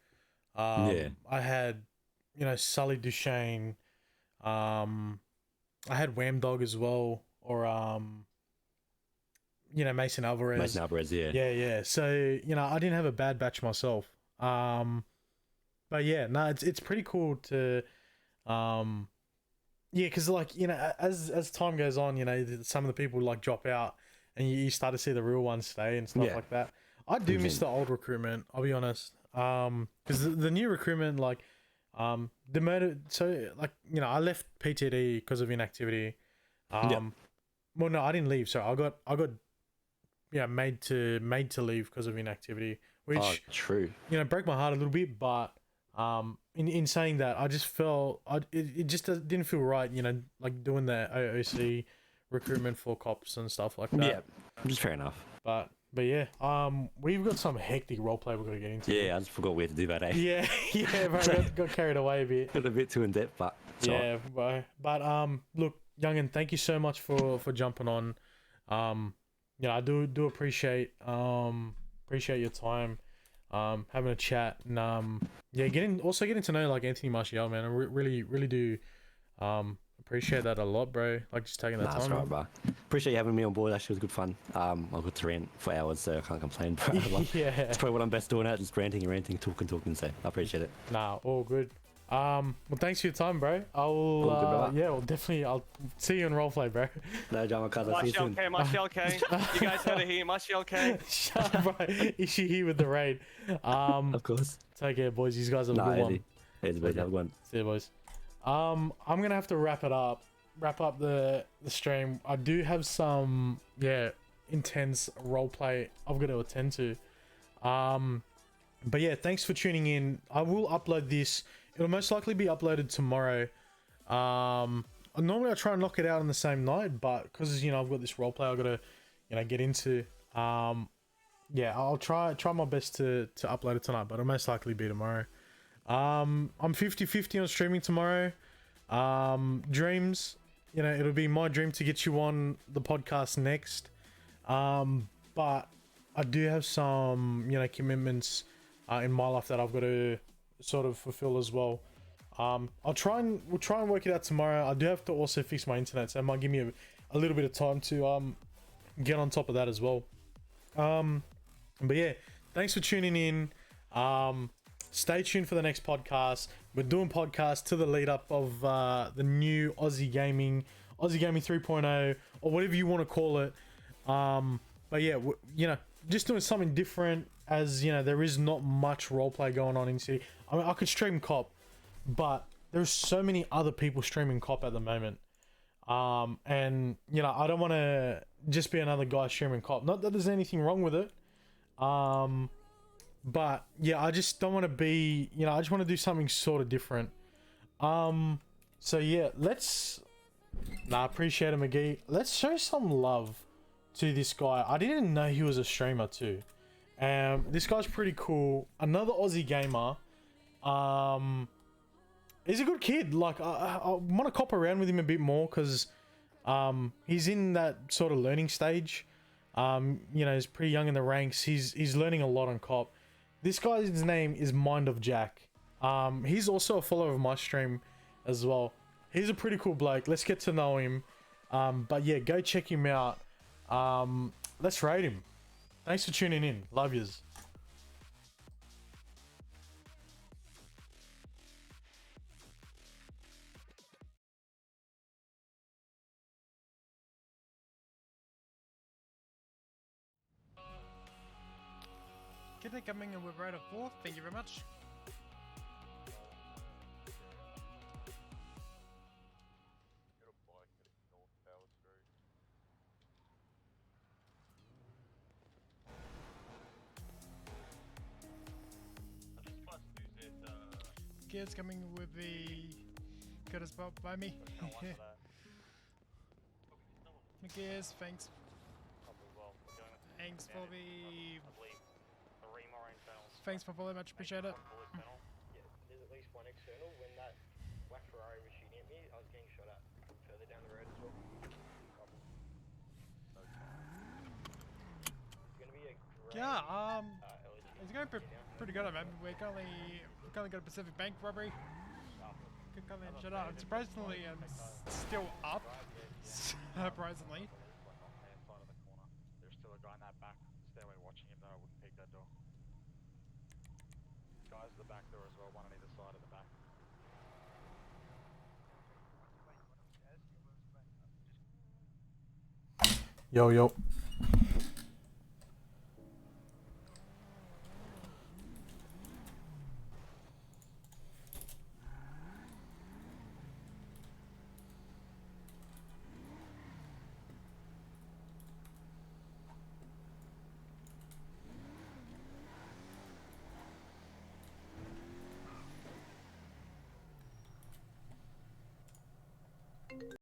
Yeah. I had, Sully Duchesne. I had Wham Dog as well, or Mason Alvarez. Mason Alvarez, yeah. Yeah. So I didn't have a bad batch myself. But yeah, no, it's pretty cool to, because like as time goes on, some of the people like drop out, and you start to see the real ones stay and stuff like that. I do miss the old recruitment. I'll be honest. Because the new recruitment, like, the murder. So like I left PTD because of inactivity. Well, no, I didn't leave. So I got made to leave because of inactivity, which true. Broke my heart a little bit. But in saying that, I just felt it just didn't feel right. Like doing the OOC recruitment for cops and stuff like that. Yeah, just fair enough. But yeah, we've got some hectic roleplay we've got to get into. Yeah, I just forgot we had to do that, eh? Yeah, bro, got carried away a bit. Got a bit too in depth, but yeah, bro. But look, Youngn, thank you so much for jumping on. I do appreciate your time, having a chat, and getting to know like Anthony Martial, man. I really do appreciate that a lot, bro. Like just taking that time. That's right, bro. Appreciate you having me on board. Actually, it was good fun. I got to rant for hours, so I can't complain. Bro. Yeah, it's probably what I'm best doing at, just ranting and ranting, talking. So I appreciate it. Nah, all good. Well, thanks for your time, bro. Well, definitely. I'll see you in roleplay, bro. No, John, my cousin. Martial K. You guys heard it here, Martial K. Shut up, bro. Is she here with the raid? Of course. Take care, boys. You guys have a good one. Have a good one. See you, boys. I'm gonna have to wrap up the stream. I do have some intense roleplay I've got to attend to. But yeah, thanks for tuning in. I will upload this. It'll most likely be uploaded tomorrow. Normally I try and knock it out on the same night, but because I've got this roleplay I've got to get into. I'll try my best to upload it tonight, but it'll most likely be tomorrow. I'm 50-50 on streaming tomorrow. Dreams, it'll be my dream to get you on the podcast next. But I do have some, commitments in my life that I've got to sort of fulfill as well. We'll try and work it out tomorrow. I do have to also fix my internet, so it might give me a little bit of time to get on top of that as well. But yeah, thanks for tuning in. Stay tuned for the next podcast. We're doing podcasts to the lead up of the new OzzyGaming 3.0, or whatever you want to call it. But yeah, you know, just doing something different, as you know, there is not much roleplay going on in City. I mean, I could stream COP, but there's so many other people streaming COP at the moment. And you know, I don't want to just be another guy streaming COP. Not that there's anything wrong with it. But yeah, I just don't want to be, you know, I just want to do something sort of different. So yeah, I appreciate it, McGee. Let's show some love to this guy. I didn't know he was a streamer too. This guy's pretty cool. Another Aussie gamer. He's a good kid. Like, I want to cop around with him a bit more because he's in that sort of learning stage. You know, he's pretty young in the ranks. He's learning a lot on COP. This guy's name is Mind of Jack. He's also a follower of my stream as well. He's a pretty cool bloke. Let's get to know him. But yeah, go check him out. Let's rate him. Thanks for tuning in. Love yous. Kidney coming in with right of 4th, thank you very much. Gears coming with the cutter spot by me. Gears, thanks. Thanks for the. Thanks for following, much appreciate it. Yeah, there's at least one external. When that Black Ferrari was shooting at me, I was getting shot at further down the road as well. It's gonna be a great. Yeah, LG it's going pretty good. I mean, we're currently got a Pacific Bank robbery. Currently shut up. Surprisingly, still up. Surprisingly. There's still a guy in that back stairway watching him, though. I wouldn't peek that door. Guys at the back door as well, one on either side of the back. Yo.